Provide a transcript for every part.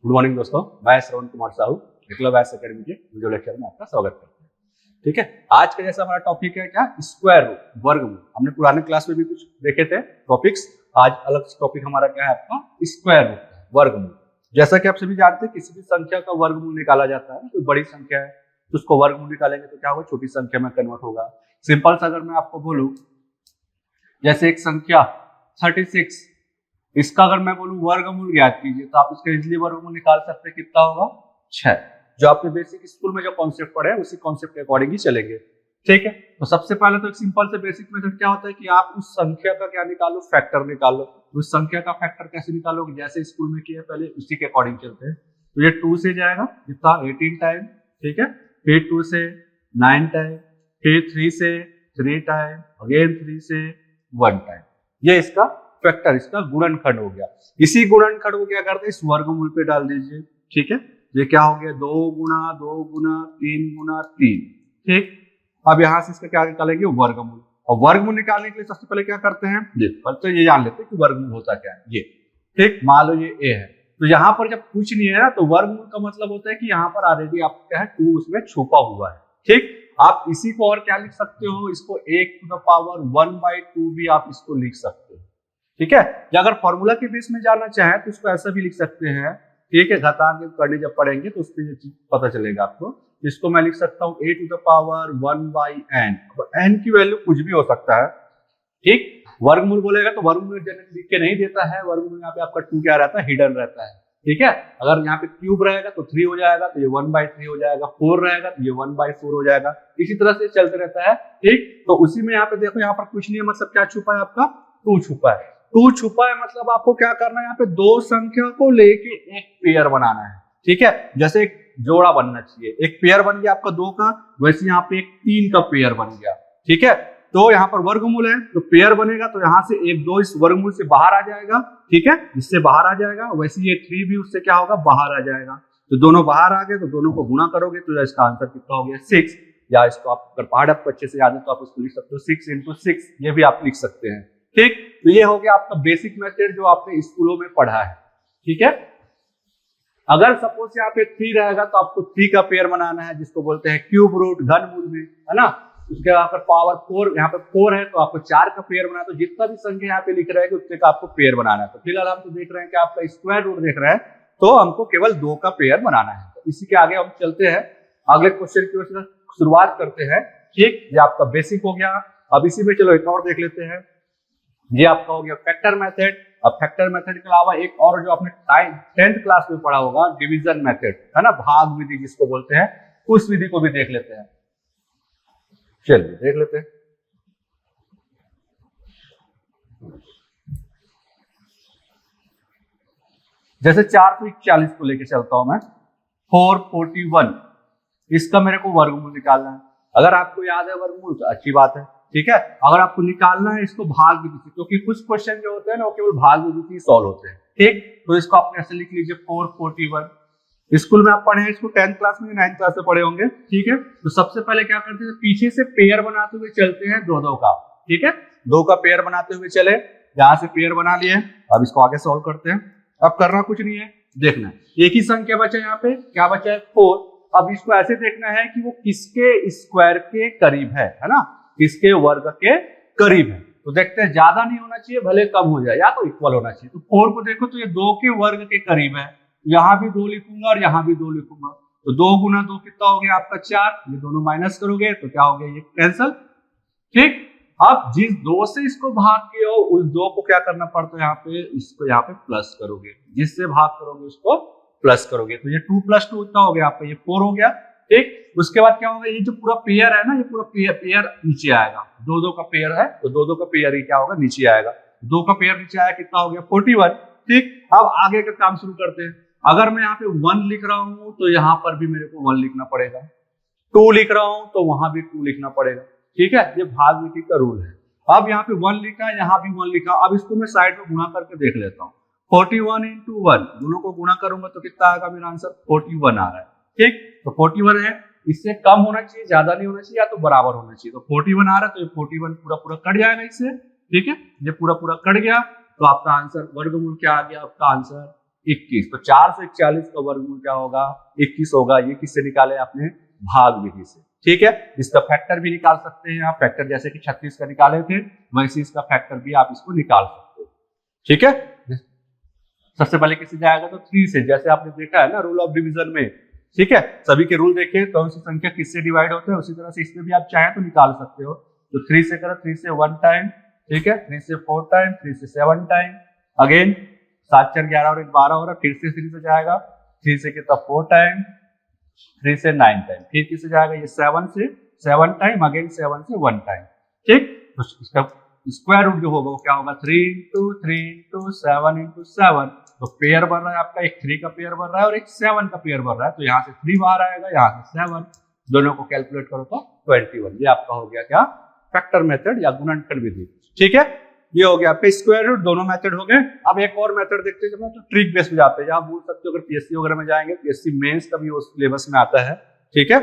Good morning दोस्तों, मैं श्रवण कुमार साहू एकलव्य व्यास academy के वीडियो लेक्चर में आपका स्वागत करते हैं। ठीक है, आज का जैसा हमारा टॉपिक है क्या, स्क्वायर रूट, वर्गमूल। हमने पुराने क्लास में भी कुछ देखे थे टॉपिक्स, आज अलग टॉपिक हमारा क्या है आपका स्क्वायर रूट, वर्गमूल। जैसा कि आप सभी जानते हैं किसी भी संख्या का वर्गमूल निकाला जाता है। कोई बड़ी संख्या है तो उसको वर्गमूल निकालेंगे तो क्या होगा, छोटी संख्या में कन्वर्ट होगा। सिंपल सा अगर मैं आपको बोलूं, जैसे एक संख्या 36, इसका अगर मैं बोलूं वर्गमूल ज्ञात कीजिए तो आप इसका इजीली वर्गमूल निकाल सकते हैं। कितना होगा, 6। जो आपने बेसिक स्कूल में जो कॉन्सेप्ट पढ़े हैं उसी कॉन्सेप्ट के अकॉर्डिंग ही चलेंगे। ठीक है, तो सबसे पहले तो एक सिंपल से बेसिक मेथड क्या होता है कि आप उस संख्या का क्या निकालो, फैक्टर निकालो। उस संख्या का फैक्टर कैसे निकालोगे, जैसे स्कूल में किया पहले उसी के अकॉर्डिंग चलते हैं। तो ये 2 से जाएगा कितना, 18 टाइम। ठीक है, फिर 2 से 9 टाइम, फिर 3 से 3 टाइम, अगेन 3 से 1 टाइम। ये इसका फैक्टर, इसका गुणनखंड हो गया। इसी गुणनखंड को क्या करते हैं, इस वर्गमूल पे डाल दीजिए। ठीक है, ये क्या हो गया, 2 गुना 2 गुना 3 गुना 3। ठीक, अब यहां से इसका क्या निकालेंगे, वर्गमूल। और वर्गमूल निकालने के लिए सबसे पहले क्या करते हैं, तो ये जान लेते हैं कि वर्गमूल होता क्या है। ये ठीक, मान लो ये ए है, तो यहाँ पर जब कुछ नहीं है ना तो वर्गमूल का मतलब होता है कि यहाँ पर ऑलरेडी आपको क्या है, 2 उसमें छुपा हुआ है। ठीक, आप इसी को और क्या लिख सकते हो, इसको 1 टू द पावर 1/2 भी आप इसको लिख सकते हो। ठीक है, या अगर फॉर्मूला के बेस में जाना चाहे तो इसको ऐसा भी लिख सकते हैं। ठीक है, घातांक करने जब पढ़ेंगे तो उसमें ये चीज पता चलेगा आपको। इसको मैं लिख सकता हूँ a to the power 1/n। n की वैल्यू कुछ भी हो सकता है। ठीक, वर्गमूल बोलेगा तो वर्गमूल जनरली लिख के नहीं देता है। वर्गमूल यहाँ पे आपका 2 क्या रहता है, हिडन रहता है। ठीक है, अगर यहाँ पे क्यूब रहेगा तो 3 हो जाएगा, तो ये 1/3 हो जाएगा। 4 रहेगा तो ये 1/4 हो जाएगा। इसी तरह से चलते रहता है। ठीक, तो उसी में यहाँ पे देखो, यहाँ पर कुछ नहीं है, मतलब क्या छुपा है आपका, 2 छुपा है। 2 छुपा है मतलब आपको क्या करना है, यहाँ पे 2 संख्या को लेके एक पेयर बनाना है। ठीक है, जैसे एक जोड़ा बनना चाहिए, एक पेयर बन गया आपका 2 का, वैसे यहाँ पे एक 3 का पेयर बन गया। ठीक है, तो यहाँ पर वर्गमूल है तो पेयर बनेगा, तो यहाँ से एक 2 इस वर्गमूल से बाहर आ जाएगा। ठीक है, इससे बाहर आ जाएगा, वैसे ये 3 भी उससे क्या होगा, बाहर आ जाएगा। तो दोनों बाहर आ गए तो दोनों को गुणा करोगे तो इसका आंसर कितना हो गया, 6। या इसको आप अगर पहाड़ आपको अच्छे से याद है तो आप उसको लिख सकते हो 6 × 6, ये भी आप लिख सकते हैं। ठीक, तो ये हो गया आपका बेसिक मेथड जो आपने स्कूलों में पढ़ा है। ठीक है, अगर सपोज यहाँ पे 3 रहेगा तो आपको 3 का पेयर बनाना है, जिसको बोलते हैं क्यूब रूट, घनमूल में, है ना। उसके यहाँ पर पावर 4, यहाँ पे 4 है तो आपको 4 का पेयर बनाना है। तो जितना भी संख्या यहाँ पे लिख रहे हैं उतने का आपको पेयर बनाना है। तो फिलहाल हम तो देख रहे हैं कि आपका स्क्वायर रूट देख रहे हैं, तो हमको केवल 2 का पेयर बनाना है। तो इसी के आगे हम चलते हैं, अगले क्वेश्चन की ओर से शुरुआत करते हैं। ठीक, ये आपका बेसिक हो गया। अब इसी में चलो एक और देख लेते हैं। ये आपका हो गया फैक्टर मेथड। अब फैक्टर मेथड के अलावा एक और जो आपने 10th क्लास में पढ़ा होगा, डिवीजन मेथड, है ना, भाग विधि जिसको बोलते हैं, उस विधि को भी देख लेते हैं। चलिए देख लेते हैं। जैसे 441 को लेके चलता हूं मैं, 441, इसका मेरे को वर्गमूल निकालना है। अगर आपको याद है वर्गमूल तो अच्छी बात है। ठीक है, अगर आपको निकालना है इसको भाग विधि से, क्योंकि कुछ क्वेश्चन जो होते हैं ना वो केवल भाग विधि से सॉल्व होते हैं। ठीक, तो इसको आप ऐसे लिख लीजिए 441। स्कूल में आप पढ़े हैं इसको 10th क्लास में, 9th क्लास में पढ़े होंगे। ठीक है, तो सबसे पहले क्या करते हैं, पीछे से पेयर बनाते हुए चलते हैं 2-2 का। ठीक है, 2 का पेयर बनाते हुए चले, यहां से पेयर बना लिए। अब इसको आगे सॉल्व करते हैं। अब करना कुछ नहीं है, देखना है एक ही संख्या बचा, यहाँ पे क्या बचा है, 4। अब इसको ऐसे देखना है कि वो किसके स्क्वायर के करीब है ना, किसके वर्ग के करीब है। तो देखते हैं, ज्यादा नहीं होना चाहिए, भले कम हो जाए, या तो इक्वल होना चाहिए। तो 4 को देखो तो ये 2 के वर्ग के करीब है, यहां भी 2 लिखूंगा और यहां भी 2 लिखूंगा। तो 2 गुना 2 कितना हो गया आपका, 4। ये दोनों माइनस करोगे तो क्या हो गया, ये कैंसल। ठीक, अब जिस 2 से इसको भाग के हो उस 2 को क्या करना पड़ता है, यहाँ पे इसको यहाँ पे प्लस करोगे, जिससे भाग करोगे उसको प्लस करोगे। तो ये 2 + 2 इतना हो गया आपका, ये 4 हो गया। ठीक, उसके बाद क्या होगा, ये जो पूरा पेयर है ना, ये पूरा पेयर नीचे आएगा। 2-2 का पेयर है तो 2-2 का पेयर ही क्या होगा, नीचे आएगा। 2 का पेयर नीचे आया, कितना हो गया, 41। ठीक, अब आगे का काम शुरू करते हैं। अगर मैं यहाँ पे 1 लिख रहा हूं तो यहाँ पर भी मेरे को 1 लिखना पड़ेगा। 2 लिख रहा हूं तो वहां भी 2 लिखना पड़ेगा। ठीक है, ये भाग विधि का रूल है। अब यहाँ पे 1 लिखा, यहाँ भी 1 लिखा। अब इसको मैं साइड में गुणा करके देख लेता हूँ। 41 × 1, दोनों को गुणा करूंगा तो कितना आएगा, मेरा आंसर 41 आ रहा है। ठीक, तो 41 है, इससे कम होना चाहिए, ज्यादा नहीं होना चाहिए, या तो बराबर होना चाहिए। तो 41 आ रहा है, तो ये 41 पूरा कट जाएगा इससे। ठीक है, ये पूरा कट गया, तो आपका आंसर वर्गमूल क्या आ गया, आपका आंसर 21। तो 441 का वर्गमूल क्या होगा? 21 होगा। ये किससे निकाले आपने? भाग विधि से। ठीक है, इसका फैक्टर भी निकाल सकते हैं आप। फैक्टर जैसे कि 36 का निकाले थे, वैसे इसका फैक्टर भी आप इसको निकाल सकते हो। ठीक है, सबसे पहले किससे जाएगा? तो 3 से। जैसे आपने देखा है ना रूल ऑफ डिवीजन में, ठीक है, सभी के रूल देखे, कौन सी संख्या किससे डिवाइड होते हैं, उसी तरह से इसमें भी आप चाहें तो निकाल सकते हो। तो 3 से करो, 3 से 1 टाइम, ठीक है, 3 से 4 टाइम, 3 से 7 टाइम, अगेन 7 4 11 और 1 12 हो रहा, फिर से 3 से जाएगा, 3 से कितना 4 टाइम, 3 से 9 टाइम, फिर किससे जाएगा? ये 7 से 7 टाइम, अगेन 7 से 1 टाइम। ठीक, तो इसका स्क्वायर रूट जो होगा वो क्या होगा? 3 into 3 into 7 into 7। तो पेयर बन रहा है आपका, एक 3 का पेयर बन रहा है और एक 7 का पेयर बन रहा है। तो यहाँ से 3 बाहर आएगा, यहाँ से 7, दोनों को कैलकुलेट करो तो 21। ये आपका हो गया क्या? फैक्टर मेथड या गुणनखंड विधि। ठीक है, ये हो गया आपका स्क्वायर रूट। दोनों मेथड हो गए। अब एक और मेथड देखते हैं, जब तो ट्रिक बेस पे जाते हैं, जहाँ भूल सकते हो अगर पीएससी वगैरह में जाएंगे, पीएससी मेंस का भी उस सिलेबस में आता है। ठीक है,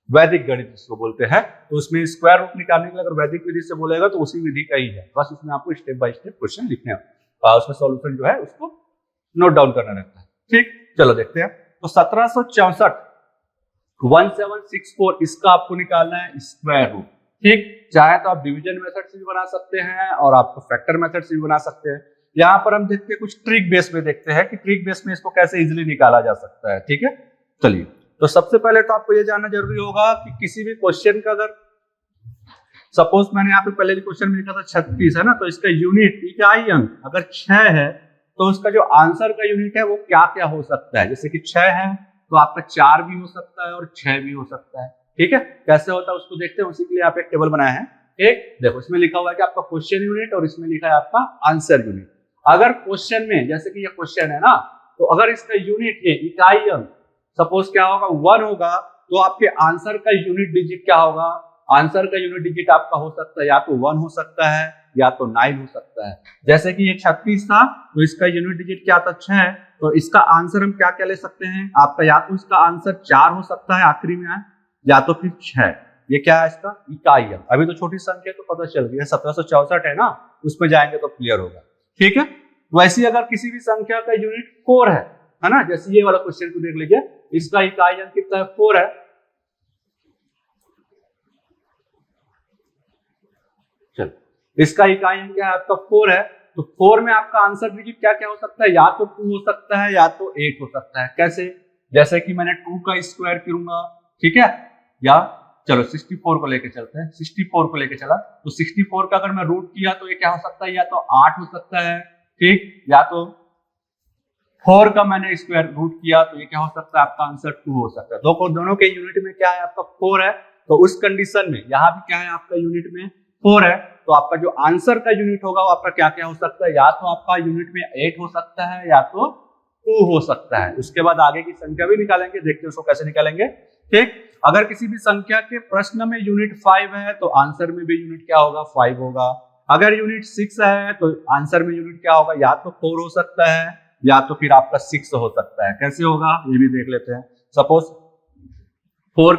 वैदिक गणित जिसको बोलते हैं, तो उसमें स्क्वायर रूट निकालने के लिए अगर वैदिक विधि से बोलेगा तो उसी विधि का ही है, बस उसमें आपको स्टेप बाय स्टेप क्वेश्चन लिखने हैं, उसमें सॉल्यूशन जो है उसको नोट डाउन करना रहता है। ठीक, चलो देखते हैं। तो 1764 1764 इसका आपको निकालना है स्क्वायर रूट। ठीक, चाहे तो आप डिवीजन मेथड से भी बना सकते हैं और आपको फैक्टर मेथड से भी बना सकते हैं। यहाँ पर हम देखते हैं कुछ ट्रिक बेस में, देखते हैं कि ट्रिक बेस में इसको कैसे इजिली निकाला जा सकता है। ठीक है, चलिए। तो सबसे पहले तो आपको ये जानना जरूरी होगा कि किसी भी क्वेश्चन का, अगर सपोज मैंने यहाँ पे पहले क्वेश्चन में लिखा था 36 है ना, तो इसका यूनिट इकाई अंक अगर 6 है तो उसका जो आंसर का यूनिट है वो क्या क्या हो सकता है? जैसे कि 6 है तो आपका 4 भी हो सकता है और 6 भी हो सकता है। ठीक है, कैसे होता है उसको देखते हैं। उसी के लिए आप एक टेबल बनाया है। ठीक, देखो इसमें लिखा हुआ है कि आपका क्वेश्चन यूनिट और इसमें लिखा है आपका आंसर यूनिट। अगर क्वेश्चन में, जैसे कि ये क्वेश्चन है ना, तो अगर इसका यूनिट है इकाई अंक, सपोज क्या होगा 1 होगा, तो आपके आंसर का यूनिट डिजिट क्या होगा? आंसर का यूनिट डिजिट आपका हो सकता है या तो 1 हो सकता है या तो 9 हो सकता है। जैसे कि ये 36 था तो इसका यूनिट डिजिट क्या था? 6। तो इसका आंसर हम क्या क्या ले सकते हैं? आपका या तो इसका आंसर 4 हो सकता है आखिरी में आए, या तो फिर 6। ये क्या है? इसका इकाई अंक। अभी तो छोटी संख्या तो पता चल गई है, 1764 है ना, उसमें जाएंगे तो क्लियर होगा। ठीक है, वैसे अगर किसी भी संख्या का यूनिट 4 है ना, जैसे ये वाला क्वेश्चन को देख लीजिए, इसका इकाई अंक कितना है? 4 है। चलो, इसका इकाई अंक क्या है? आपका 4 है। तो 4 में आपका आंसर डिजिट क्या क्या हो सकता है? या तो 2 हो सकता है या तो 8 हो सकता है। कैसे? जैसे कि मैंने 2 का स्क्वायर करूंगा, ठीक है, या चलो 64 को लेके चलते हैं। 64 को लेके चला तो 64 का अगर मैं रूट किया तो ये क्या हो सकता है? या तो 8 हो सकता है, ठीक, या तो 4 का मैंने स्क्वायर रूट किया तो ये क्या हो सकता है? आपका आंसर 2 हो सकता है। दोनों के यूनिट में क्या है? आपका 4 है। तो उस कंडीशन में यहाँ भी क्या है? आपका यूनिट में 4 है। तो आपका जो आंसर का यूनिट होगा वो आपका क्या क्या हो सकता है? या तो आपका यूनिट में 8 हो सकता है या तो 2 हो सकता है। उसके बाद आगे की संख्या भी निकालेंगे, देखते हैं उसको कैसे निकालेंगे। ठीक, अगर किसी भी संख्या के प्रश्न में यूनिट 5 है तो आंसर में भी यूनिट क्या होगा? 5 होगा। अगर यूनिट 6 है तो आंसर में यूनिट क्या होगा? या तो 4 हो सकता है या तो फिर आपका 6 हो सकता है। कैसे होगा ये भी देख लेते हैं। सपोज 4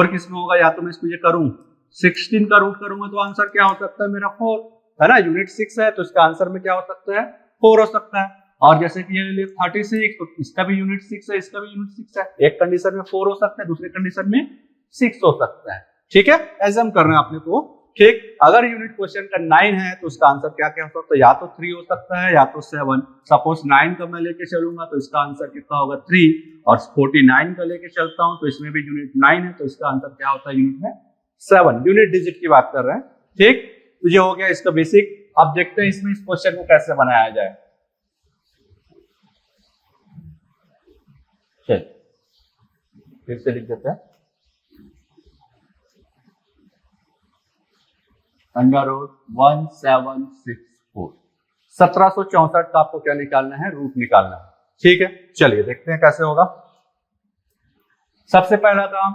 किसमें होगा? या तो मैं इसको ये करूं 16 का रूट करूंगा तो आंसर क्या हो सकता है मेरा? 4 है ना। यूनिट 6 है तो इसका आंसर में क्या हो सकता है? 4 हो सकता है। और जैसे कि ये 36 तो इसका भी यूनिट 6 है, इसका भी यूनिट 6 है। एक कंडीशन में 4 हो सकता है, दूसरे कंडीशन में 6 हो सकता है। ठीक है, ऐसे हम कर रहे हैं अपने को। ठीक, अगर यूनिट क्वेश्चन का 9 है तो उसका आंसर क्या क्या हो सकता है? या तो 3 हो सकता है या तो 7। सपोज 9 का मैं लेके चलूंगा तो इसका आंसर कितना होगा? 3। और 49 का लेके चलता हूं तो इसमें भी यूनिट 9 है तो इसका आंसर क्या होता है? यूनिट में 7। यूनिट डिजिट की बात कर रहे हैं। ठीक, तो ये हो गया इसका बेसिक। अब देखते हैं इसमें इस क्वेश्चन को कैसे बनाया जाए। चल फिर से लिख देते हैं। √1764 1764 का आपको क्या निकालना है? रूट निकालना है। ठीक है, चलिए देखते हैं कैसे होगा। सबसे पहला काम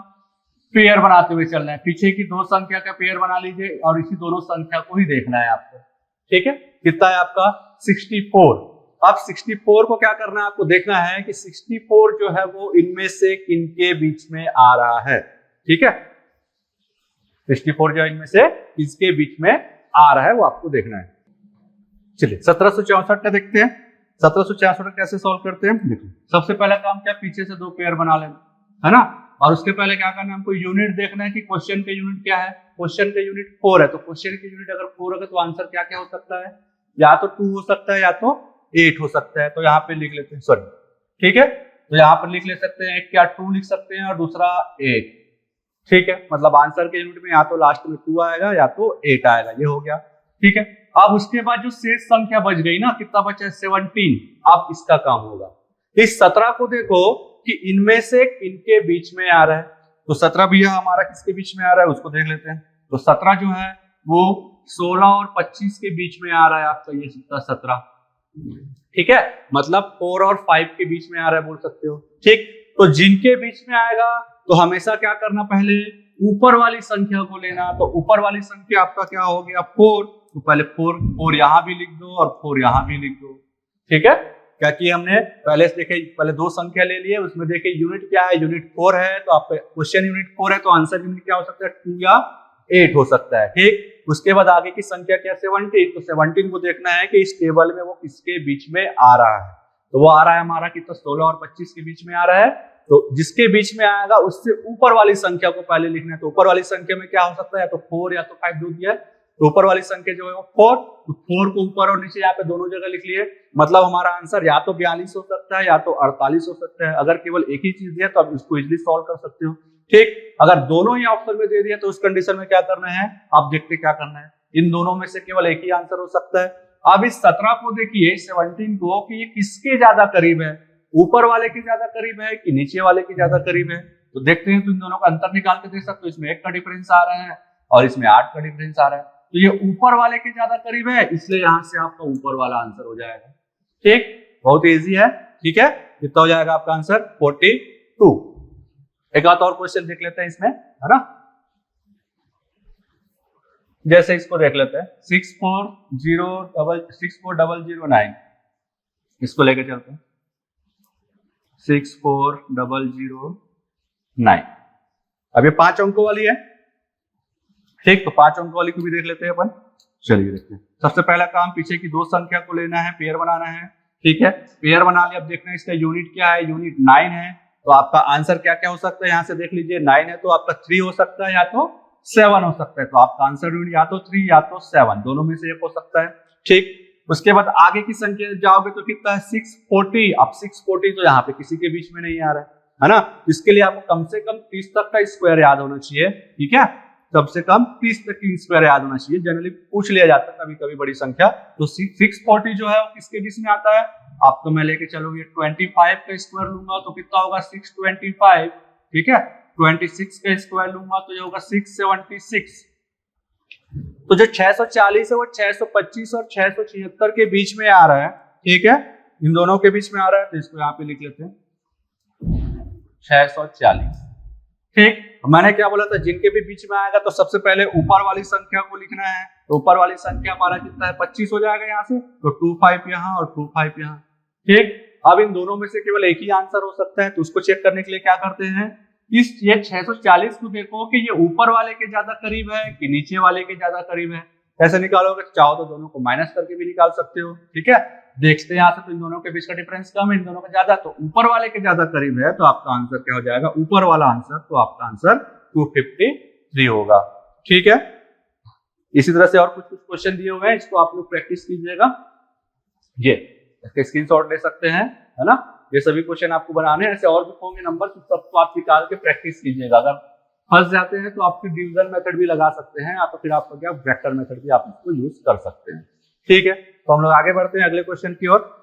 पेयर बनाते हुए चलना है। पीछे की 2 संख्या का पेयर बना लीजिए और इसी दोनों संख्या को ही देखना है आपको। ठीक है, कितना है आपका? 64। अब 64 को क्या करना है? आपको देखना है कि 64 जो है वो इनमें से किनके बीच में आ रहा है। ठीक है, 64 जो इनमें से किसके बीच में आ रहा है वो आपको देखना है। चलिए 1764 का देखते हैं। 1766 कैसे सॉल्व करते हैं देखो। सबसे पहला काम क्या, पीछे से 2 पेयर बना लेना, है ना। और उसके पहले क्या करना है, हमको यूनिट देखना है कि क्वेश्चन के यूनिट क्या है। क्वेश्चन के यूनिट 4 है, तो क्वेश्चन के यूनिट अगर 4 है तो आंसर क्या क्या हो सकता है, या तो 2 हो सकता है या तो 8 हो सकता है। तो यहाँ पे लिख लेते हैं, सॉरी ठीक है, तो यहाँ पर लिख ले सकते हैं, एक क्या 2 लिख सकते हैं और दूसरा 8, ठीक है। मतलब आंसर के यूनिट में या तो लास्ट में 2 आएगा या तो 8 आएगा, ये हो गया, ठीक है। अब उसके बाद जो शेष संख्या बच गई ना, कितना बचा है 17, अब इसका काम होगा। इस 17 को देखो कि इनमें से इनके बीच में आ रहा है, तो 17 भी हमारा किसके बीच में आ रहा है उसको देख लेते हैं। तो 17 जो है वो 16 और 25 के बीच में आ रहा है आपका, ये 17, ठीक है। मतलब 4 और 5 के बीच में आ रहा है बोल सकते हो, ठीक। तो जिनके बीच में आएगा तो हमेशा क्या करना, पहले ऊपर वाली संख्या को लेना। तो ऊपर वाली संख्या आपका क्या हो गया 4, तो पहले 4 यहां भी लिख दो और 4 यहां भी लिख दो, ठीक है। क्या कि हमने पहले देखे, पहले 2 संख्या ले लिए, उसमें देखे यूनिट क्या है, यूनिट 4 है, तो आपका क्वेश्चन यूनिट 4 है, तो आंसर यूनिट क्या हो सकता है 2 या 8 हो सकता है, ठीक। उसके बाद आगे की संख्या क्या 17, तो 17 को देखना है कि इस टेबल में वो किसके बीच में आ रहा है। तो वो आ रहा है हमारा कितना 16 और 25 के बीच में आ रहा है, तो जिसके बीच में आएगा उससे ऊपर वाली संख्या को पहले लिखना है। तो ऊपर वाली संख्या में क्या हो सकता है, या तो 4 या तो 5 दो दिया है, तो ऊपर वाली संख्या जो है वो 4, तो 4 को ऊपर और नीचे यहाँ पे दोनों जगह लिख लिए। मतलब हमारा आंसर या तो 42 हो सकता है या तो 48 हो सकता है। अगर केवल एक ही चीज दिया तो आप इसको इजिली सॉल्व कर सकते हो, ठीक। अगर दोनों ही ऑप्शन में दे दिया तो उस कंडीशन में क्या करना है, आप देखते क्या करना है, इन दोनों में से केवल एक ही आंसर हो सकता है। अब इस 17 को देखिए 17 को कि ये किसके ज्यादा करीब है, ऊपर वाले के ज्यादा करीब है कि नीचे वाले के ज्यादा करीब है। तो देखते हैं, तो इन दोनों का अंतर निकाल के देख सकते हो। इसमें 1 का डिफरेंस आ रहा है और इसमें 8 का डिफरेंस आ रहा है, तो ये ऊपर वाले के ज्यादा करीब है, इसलिए यहां से आपका ऊपर वाला आंसर हो जाएगा, ठीक। बहुत इजी है, ठीक है। कितना हो जाएगा आपका आंसर 42। एक आध और क्वेश्चन देख लेते हैं इसमें, है ना। जैसे इसको देख लेते हैं 64009, इसको लेके चलते हैं 64009। अब ये 5 अंकों वाली है, ठीक। तो 5 अंकों वाली को भी देख लेते हैं अपन, चलिए देखते हैं। सबसे पहला काम पीछे की 2 संख्या को लेना है, पेयर बनाना है, ठीक है। पेयर बना लिया। अब देखना है इसका यूनिट क्या है, यूनिट 9 है, तो आपका आंसर क्या क्या हो सकता है, यहां से देख लीजिए 9 है तो आपका 3 हो सकता है या तो 7 हो सकता है। तो आपका आंसर यूनिट या तो 3 या तो 7, दोनों में से एक हो सकता है, ठीक। उसके बाद आगे की संख्या जाओगे तो कितना है 640। अब 640 तो यहाँ पे किसी के बीच में नहीं आ रहा है ना। इसके लिए आपको कम से कम 30 तक का स्क्वायर याद होना चाहिए, ठीक है। कम से कम 30 तक की स्क्वायर याद होना चाहिए, जनरली पूछ लिया जाता है कभी कभी बड़ी संख्या। तो 640 जो है वो किसके बीच में आता है, आपको मैं लेके चलोगे 25 का स्क्वायर लूंगा तो कितना होगा 625, ठीक है। 26 का स्क्वायर लूंगा तो ये होगा 676। तो जो 640 है वो 625 और 676 के बीच में आ रहा है, ठीक है। इन दोनों के बीच में आ रहा है, तो इसको यहाँ पे लिख लेते हैं 640, ठीक। मैंने क्या बोला था, जिनके भी बीच में आएगा तो सबसे पहले ऊपर वाली संख्या को लिखना है। तो ऊपर वाली संख्या हमारा कितना है 25 हो जाएगा यहाँ से, तो 25 यहाँ और 25 यहाँ, ठीक। अब इन दोनों में से केवल एक ही आंसर हो सकता है, तो उसको चेक करने के लिए क्या करते हैं, इस ये 640 को देखो कि ये ऊपर वाले के ज्यादा करीब है कि नीचे वाले के ज्यादा करीब है। कैसे निकालोगे, चाहो तो दोनों को माइनस करके भी निकाल सकते हो, ठीक है। देखते हैं यहाँ से, तो इन दोनों के बीच का डिफरेंस कम है, इन दोनों का ज्यादा, तो ऊपर वाले के ज्यादा करीब है, तो आपका आंसर क्या हो जाएगा, ऊपर वाला आंसर। तो आपका आंसर 253 होगा, ठीक है। इसी तरह से और कुछ क्वेश्चन दिए हुए हैं, इसको आप लोग प्रैक्टिस कीजिएगा। ये इसके स्क्रीनशॉट ले सकते हैं, है ना। ये सभी क्वेश्चन आपको बनाने हैं, ऐसे और भी होंगे नंबर, तो सबको आप निकाल के प्रैक्टिस कीजिएगा। अगर फंस जाते हैं तो आपकी डिवीजन मेथड भी लगा सकते हैं, या तो फिर आपका क्या वेक्टर मेथड भी आप इसको यूज कर सकते हैं, ठीक है। तो हम लोग आगे बढ़ते हैं अगले क्वेश्चन की ओर।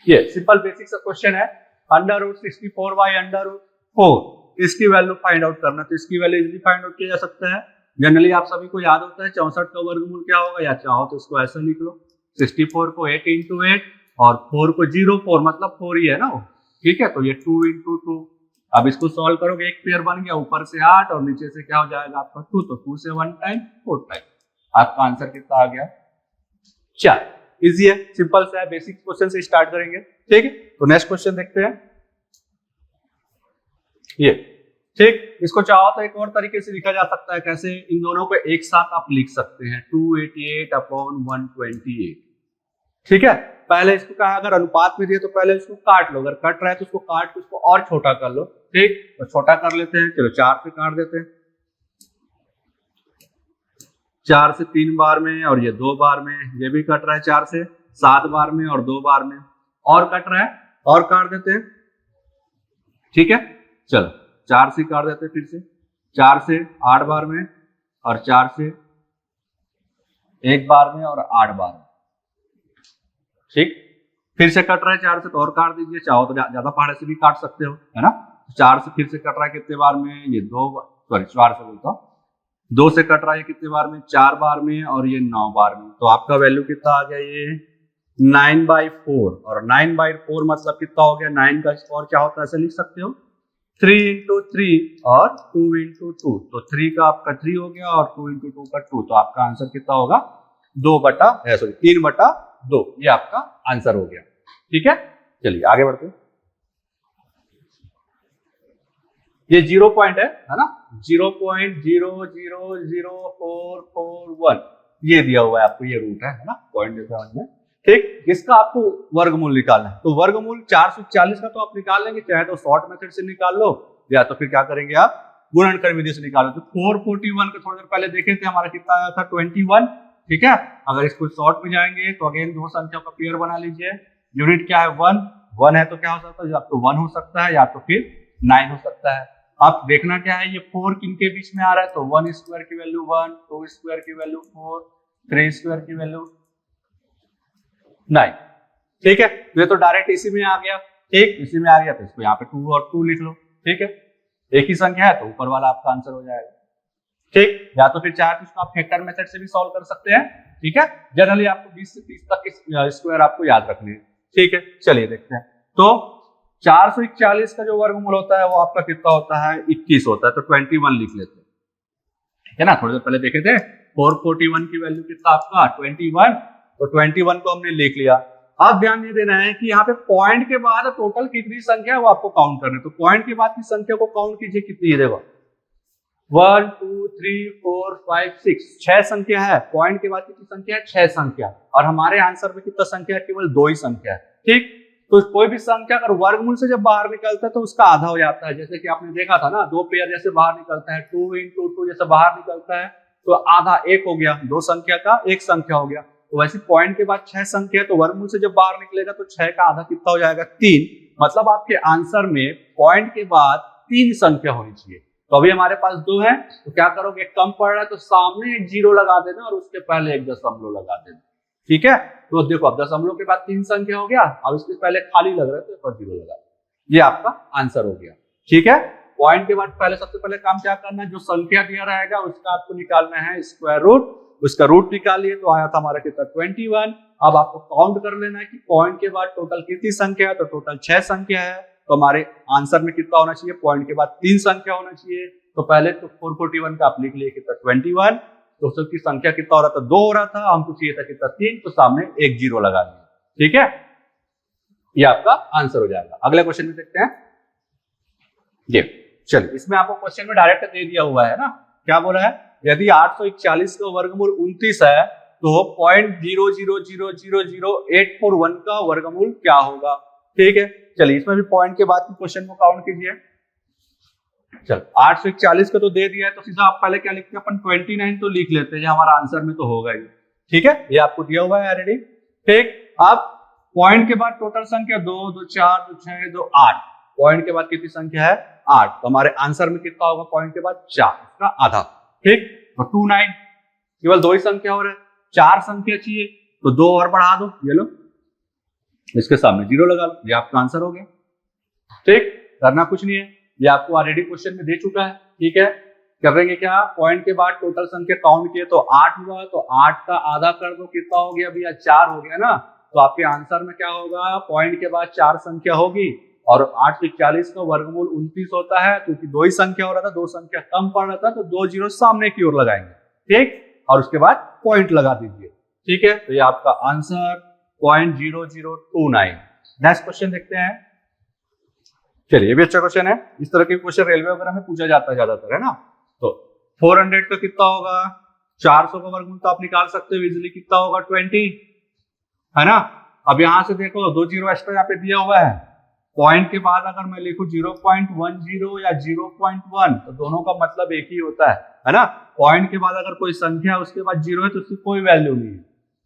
ये सिंपल बेसिक सा क्वेश्चन है, √64/√4 इसकी वैल्यू फाइंड आउट करना। तो इसकी वैल्यू इजीली फाइंड आउट किया जा सकता है। जनरली आप सभी को याद होता है 64 का वर्गमूल क्या होगा, या चाहो तो इसको ऐसा लिख लो 64 को 8 × 8 और 4 को 0, 4 मतलब 4 ही है ना, ठीक है। तो ये 2 × 2। अब इसको सॉल्व करोगे, एक पेयर बन गया, ऊपर से 8 और नीचे से क्या हो जाएगा आपका 2, तो 2 से 1 टाइम 4 टाइम। आपका आंसर कितना आ गया 4। इजी है, सिंपल सा है, बेसिक क्वेश्चन से स्टार्ट करेंगे, ठीक है। तो नेक्स्ट क्वेश्चन देखते हैं, ये ठीक। इसको चाहो तो एक और तरीके से लिखा जा सकता है, कैसे, इन दोनों को एक साथ आप लिख सकते हैं 288/128, ठीक है, पहले इसको कहा अगर अनुपात में दिए तो पहले इसको काट लो, अगर कट रहा है तो उसको काट के उसको और छोटा कर लो। ठीक, तो छोटा कर लेते हैं, चलो 4 से काट देते हैं, 4 से 3 बार में और ये 2 बार में, ये भी कट रहा है 4 से 7 बार में और 2 बार में, और कट रहा है और काट देते हैं। ठीक है, चलो 4 से काट देते हैं, फिर से 4 से 8 बार में और 4 से 1 बार में और 8 बार में। ठीक, फिर से कट रहा है 4 से तो और काट दीजिए, चाहो तो ज्यादा पहाड़े से भी काट सकते हो, है ना। 4 से फिर से कट रहा है कितने बार में, ये 4 से बोलता हूँ, 2 से कट रहा है कितने बार में, 4 बार में और ये 9 बार में। तो आपका वैल्यू कितना आ गया, ये 9/4, और 9/4 मतलब कितना हो गया, 9 का स्क्वायर क्या होता है ऐसे लिख सकते हो 3 × 3 और 2 × 2, तो 3 का आपका 3 हो गया और 2 × 2 का 2, तो आपका आंसर कितना होगा 3/2, ये आपका आंसर हो गया। ठीक है, चलिए आगे बढ़ते हैं। ये 0 पॉइंट है ना, 0.0004441 ये दिया हुआ है आपको, ये रूट है ना, पॉइंट जैसा है। ठीक, इसका आपको वर्गमूल निकालना है, तो वर्गमूल 441 का तो आप निकाल लेंगे, चाहे तो शॉर्ट मेथड से निकाल लो या तो फिर क्या करेंगे आप गुणनखंड विधि से निकालो। तो 441 का थोड़ी देर पहले देखे थे, हमारा कितना आया था 21। ठीक है, अगर इसको शॉर्ट में जाएंगे तो अगेन दो संख्या का पेयर बना लीजिए, यूनिट क्या है 1 है, तो क्या हो सकता है, या तो 1 हो सकता है या तो फिर 9 हो सकता है। आप देखना क्या है, ये 4 किनके बीच में आ रहा है, तो 1 स्क्वायर की वैल्यू 1, 2 स्क्वायर की वैल्यू 4, 3 स्क्वायर की वैल्यू 9। ठीक है, ये तो डायरेक्ट इसी में आ गया। ठीक, इसी में आ गया तो इसको यहाँ पे 2 और 2 लिख लो। ठीक है, एक ही संख्या है तो ऊपर वाला आपका आंसर हो जाएगा। ठीक, या तो फिर चाहे तो इसको आप फैक्टर मेथड से भी सॉल्व कर सकते हैं। ठीक है, जनरली आपको 20 से 30 तक के स्क्वायर आपको याद रखने हैं। ठीक है, चलिए देखते हैं। तो 441 का जो वर्गमूल होता है वो आपका कितना होता है, 21 होता है, तो 21 लिख लेते हैं। ठीक है ना, थोड़ी देर पहले देखे थे 441 की वैल्यू कितना आपका 21, तो 21 को हमने लिख लिया। अब ध्यान ये देना है कि यहाँ पे पॉइंट के बाद टोटल कितनी संख्या है वो आपको काउंट करना है। तो पॉइंट के बाद की संख्या को काउंट कीजिए, कितनी है, देखो 1 2 3 4 5 6 6 संख्या है। पॉइंट के बाद कितनी संख्या है, 6 संख्या, और हमारे आंसर में कितना संख्या है, केवल 2 ही संख्या है। ठीक, तो कोई भी संख्या अगर वर्गमूल से जब बाहर निकलता है तो उसका आधा हो जाता है। जैसे कि आपने देखा था ना, 2 पेयर जैसे बाहर निकलता है, 2 × 2 जैसे बाहर निकलता है तो आधा 1 हो गया, 2 संख्या का 1 संख्या हो गया। तो वैसे पॉइंट के बाद 6 संख्या है, तो वर्गमूल से जब बाहर निकलेगा तो 6 का आधा कितना हो जाएगा, 3। मतलब आपके आंसर में पॉइंट के बाद 3 संख्या होनी चाहिए। तो अभी हमारे पास 2 है, तो क्या करोगे, कम पड़ रहा है तो सामने एक 0 लगा देना और उसके पहले एक दशमलव लगा देना। ठीक है, तो देखो अब दशमलव के बाद 3 संख्या हो गया, अब इसके पहले खाली लग रहा है तो 0 लगा, ये आपका आंसर हो गया। ठीक है, पॉइंट के बाद पहले सबसे पहले काम क्या करना है, जो संख्या दिया रहेगा उसका आपको निकालना है स्क्वायर रूट, उसका रूट निकालिए, तो आया था हमारा कितना 21। अब आपको काउंट कर लेना है कि पॉइंट के बाद टोटल कितनी संख्या है, तो टोटल 6 संख्या है। तो हमारे आंसर में कितना होना चाहिए, पॉइंट के बाद 3 संख्या होना चाहिए। तो पहले तो 441 का आप लिख लिए कितना 21, तो उसकी संख्या कितना हो रहा था, 2 हो रहा था, हमको चाहिए था कितना 3, तो सामने एक 0 लगा दिया। ठीक है, ये आपका आंसर हो जाएगा। अगले क्वेश्चन में देखते हैं। ये चलिए, इसमें आपको क्वेश्चन में डायरेक्ट दे दिया हुआ है ना, क्या बोला है, यदि 841 का वर्गमूल 29 है तो 0.00000841 का वर्गमूल क्या होगा। ठीक है, चलिए इसमें भी पॉइंट के बाद की क्वेश्चन को काउंट कीजिए। चल 841 का तो दे दिया है, तो सीधा आप पहले क्या लिखते हैं, अपन 29 तो लिख लेते हैं, हमारा आंसर में तो होगा ही। ठीक है, ये आपको दिया हुआ है ऑलरेडी। ठीक, अब पॉइंट के बाद टोटल संख्या 2 2 4 2 6 2 8, पॉइंट के बाद कितनी संख्या है 8, तो हमारे आंसर में कितना होगा, पॉइंट के बाद 4, इसका आधा। ठीक, तो 29, केवल 2 ही संख्या हो रहा है, 4 संख्या चाहिए तो 2 और बढ़ा दो, ये लो इसके सामने 0 लगा लो, ये आपका आंसर हो गया। ठीक, करना कुछ नहीं है, ये आपको ऑलरेडी क्वेश्चन में दे चुका है। ठीक है, करेंगे क्या, पॉइंट के बाद टोटल संख्या काउंट किए तो 8 हुआ, तो 8 का आधा कर दो, कितना हो गया भैया 4 हो गया ना। तो आपके आंसर में क्या होगा, पॉइंट के बाद 4 संख्या होगी, और 841 का वर्गमूल 29 होता है, क्योंकि 2 ही संख्या हो रहा था, 2 संख्या कम पड़ रहा था, तो 2 0 सामने की ओर लगाएंगे। ठीक, और उसके बाद पॉइंट लगा दीजिए। ठीक है, तो ये आपका आंसर 0.0029। नेक्स्ट क्वेश्चन देखते हैं। चलिए, ये भी अच्छा क्वेश्चन है, इस तरह के क्वेश्चन रेलवे वगैरह में पूछा जाता है ज्यादातर, है ना। तो 400 का कितना होगा, 400 का वर्गमूल तो आप निकाल सकते हो इजीली, कितना होगा 20। है ना। अब यहाँ से देखो 2 जीरो एक्स्ट्रा यहाँ पे दिया हुआ है, पॉइंट के बाद अगर मैं लिखूं 0.10 या 0.1 तो दोनों का मतलब एक ही होता है ना। पॉइंट के बाद अगर कोई संख्या उसके बाद जीरो है तो उसकी कोई वैल्यू नहीं है,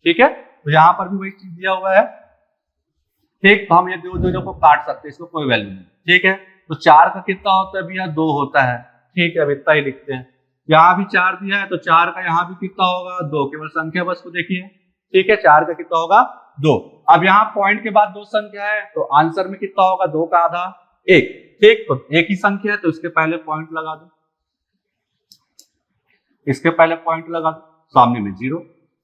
ठीक है। तो यहाँ पर भी वही चीज दिया हुआ है, ठीक। तो हम ये दो जीरो को काट सकते हैं, इसको कोई वैल्यू नहीं, ठीक है। तो 4 का कितना होता है भैया, 2 होता है, ठीक है। अब इतना ही लिखते हैं। यहाँ भी 4 दिया है तो 4 का यहाँ भी कितना होगा, 2। केवल संख्या बस को देखिए, ठीक है। 4 का कितना होगा, 2। अब यहाँ पॉइंट के बाद 2 संख्या है तो आंसर में कितना होगा, 2 का आधा 1, ठीक। तो एक ही संख्या है तो इसके पहले पॉइंट लगा दो, इसके पहले पॉइंट लगा दो, सामने में 0।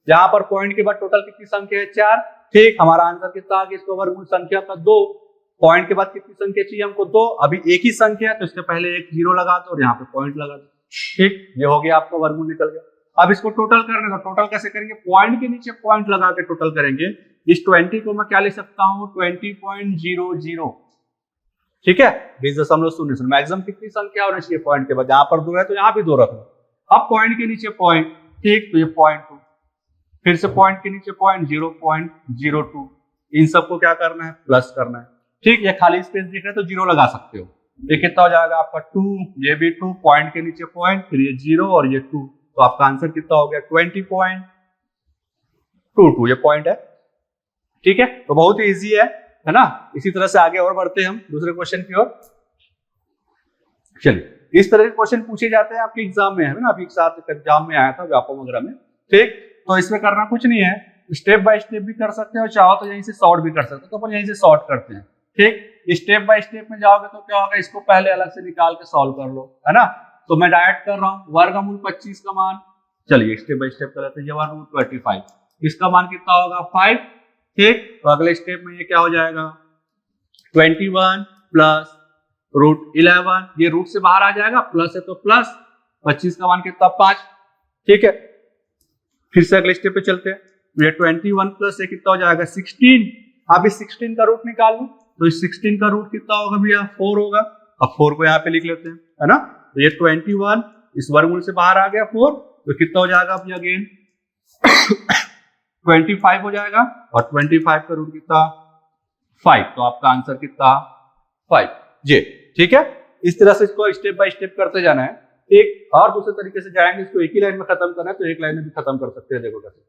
यहाँ पर पॉइंट के बाद टोटल कितनी संख्या है, 4, ठीक। हमारा आंसर कितना आ गया, इसको वर्गमूल संख्या का 2। पॉइंट के बाद कितनी संख्या चाहिए हमको, 2। अभी एक ही संख्या है तो इसके पहले एक 0 लगा दो और यहाँ पे पॉइंट लगा दो, ठीक। ये हो गया, आपका वर्गमूल निकल गया। अब इसको टोटल करने दो, टोटल कैसे करेंगे, पॉइंट के नीचे पॉइंट लगा के टोटल करेंगे। इस 20 को मैं क्या लिख सकता हूँ, 20.00, ठीक है। 20.00। मैक्सिमम कितनी संख्या होनी चाहिए पॉइंट के बाद, यहाँ पर 2 है तो यहाँ भी 2 रख लो। अब पॉइंट के नीचे पॉइंट, ठीक। तो ये 0.2, फिर से पॉइंट के नीचे पॉइंट 0.02। इन सबको क्या करना है, प्लस करना है, ठीक। ये खाली स्पेस दिख रहा है तो 0 लगा सकते हो। ये कितना हो जाएगा आपका 2, ये भी 2, पॉइंट के नीचे पॉइंट, फिर ये 0 और ये 2, तो आपका आंसर कितना हो गया, 20.22। ये पॉइंट है, ठीक है। तो बहुत ही इजी है ना। इसी तरह से आगे और बढ़ते हैं हम दूसरे क्वेश्चन की ओर। चलिए, इस तरह के क्वेश्चन पूछे जाते हैं आपके एग्जाम में, है ना। अभी एक साथ एग्जाम में आया था व्यापम वगैरह में, ठीक। तो इसमें करना कुछ नहीं है, स्टेप बाय स्टेप भी कर सकते हैं और चाहो तो यहीं से शॉर्ट भी कर सकते हैं। तो अपन यहीं से शॉर्ट करते हैं, ठीक। स्टेप बाय स्टेप में जाओगे तो क्या होगा, इसको पहले अलग से निकाल के सॉल्व कर लो, है ना। तो मैं डायरेक्ट कर रहा हूँ, वर्गमूल 25 का मान, चलिए स्टेप बाय स्टेप कर लेते हैं। ये वर्गमूल 25, इसका मान कितना होगा, 5, ठीक। तो अगले स्टेप में ये क्या हो जाएगा, 21 प्लस √11, ये रूट से बाहर आ जाएगा, प्लस है तो प्लस, 25 का मान कितना, 5, ठीक है। फिर से अगले स्टेप पे चलते हैं। ये 21 प्लस ये कितना हो जाएगा, 16। अब इस 16 का रूट निकाल लो, तो इस 16 का रूट कितना होगा भैया, 4 होगा। अब 4 को यहाँ पे लिख लेते हैं, है ना। तो ये 21 इस वर्गमूल से बाहर आ गया 4, तो कितना हो जाएगा भैया, अगेन 25 हो जाएगा, और 25 का रूट कितना, 5। तो आपका आंसर कितना, 5 जी, ठीक है। इस तरह से इसको स्टेप बाय स्टेप करते जाना है, एक और दूसरे तरीके से जाएंगे। इसको एक ही लाइन में खत्म करना है तो एक लाइन में भी खत्म कर सकते हैं, देखो कैसे।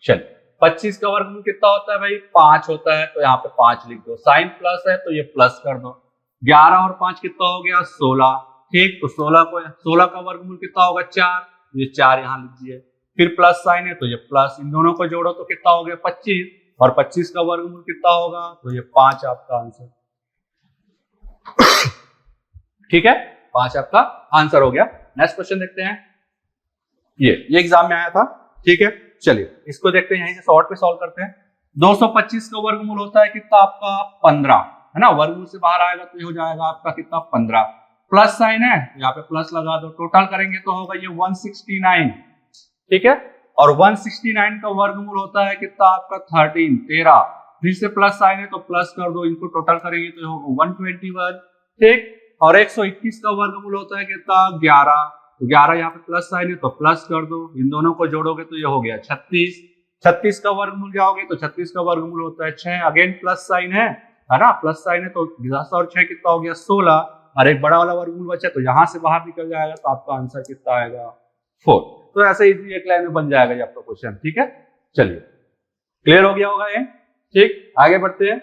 चल, 25 का वर्गमूल कितना होता है भाई, 5 होता है, तो यहाँ पे 5 लिख दो। साइन प्लस है तो ये प्लस कर दो। 11 और 5 कितना हो गया, 16, ठीक। तो 16 का वर्गमूल कितना होगा, 4, ये 4 यहाँ लिख दिए। फिर प्लस साइन है तो ये प्लस, इन दोनों को जोड़ो तो कितना हो गया, 25, और 25 का वर्गमूल कितना होगा, तो ये 5 आपका आंसर, ठीक है। 5 आपका आंसर हो गया। नेक्स्ट क्वेश्चन देखते हैं, ये एग्जाम में आया था, ठीक है। चलिए इसको देखते हैं, यहीं से शॉर्ट पे सॉल्व करते हैं। 225 का वर्गमूल होता है कितना आपका, 15, है ना। वर्गमूल से बाहर आएगा तो ये हो जाएगा आपका कितना, 15। प्लस साइन है, यहाँ पे प्लस लगा दो, टोटल करेंगे तो होगा ये 169, ठीक है। और 169 का वर्गमूल होता है कितना आपका, 13। फिर से प्लस साइन है तो प्लस कर दो, इनको टोटल करेंगे तो होगा 121, ठीक। और 121 का वर्गमूल होता है कितना, 11। तो 11 यहाँ पे प्लस साइन है तो प्लस कर दो, इन दोनों को जोड़ोगे तो ये हो गया 36। 36 का वर्गमूल जाओगे तो 36 का वर्गमूल होता है 6, अगेन प्लस साइन है ना। प्लस साइन है तो 10 और 6 कितना हो गया, 16। और एक बड़ा वाला वर्गमूल बचा तो यहाँ से बाहर निकल जाएगा, तो आपका आंसर कितना आएगा, 4। तो ऐसे ही एक लाइन में बन जाएगा ये आपका क्वेश्चन, ठीक है। चलिए क्लियर हो गया होगा ये, ठीक। आगे बढ़ते हैं,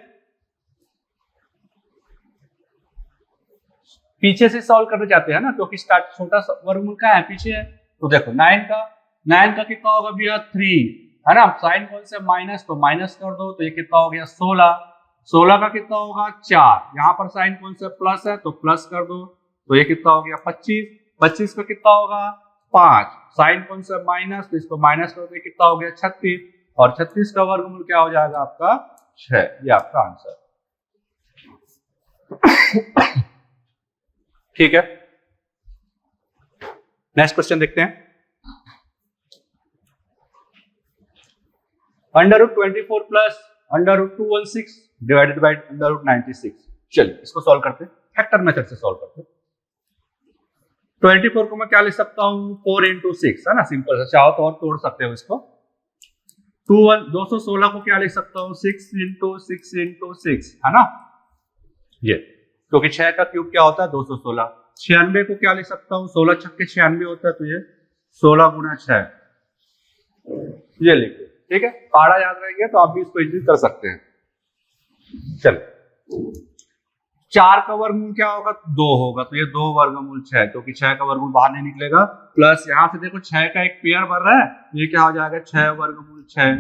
पीछे से सॉल्व करने जाते हैं ना, क्योंकि स्टार्ट छोटा वर्गमूल का है, पीछे है। तो देखो 9 का कितना होगा भैया, 3, है ना। साइन कौन से, माइनस, तो माइनस कर दो, तो ये कितना हो गया, 16। 16 का कितना होगा, 4। यहाँ पर साइन कौन से, प्लस है तो प्लस कर दो, तो ये कितना हो गया, 25। 25 का कितना होगा, 5। साइन कौन सा, माइनस, तो इसको माइनस कर दो, कितना हो गया, 36। और 36 का वर्गमूल क्या हो जाएगा आपका, 6। ये आपका आंसर, ठीक है। नेक्स्ट क्वेश्चन देखते हैं। √24 प्लस √216 डिवाइडेड बाय √96। चलिए इसको सॉल्व करते हैं, फैक्टर मेथड से सॉल्व करते हैं। 24 को मैं क्या लिख सकता हूँ 4 into 6 है ना, सिंपल से, चाहो तो और तोड़ सकते हो इसको। 216 को क्या लिख सकता हूँ 6 into 6 into 6 है ना, ये, क्योंकि 6 का क्यूब क्या होता है 216। 96 को क्या लिख सकता हूँ 16 छक्के 96 होता है, तो ये 16 गुना 6, ये लिखो, ठीक है। पहाड़ा याद रहेंगे तो आप भी इसको इजीली कर सकते हैं। चलो 4 का वर्गमूल क्या होगा 2 होगा, तो ये 2 वर्गमूल 6, क्योंकि 6 का वर्गमूल बाहर नहीं निकलेगा, प्लस यहाँ से देखो 6 का एक पेयर बन रहा है, ये क्या हो जाएगा 6 वर्गमूल 6।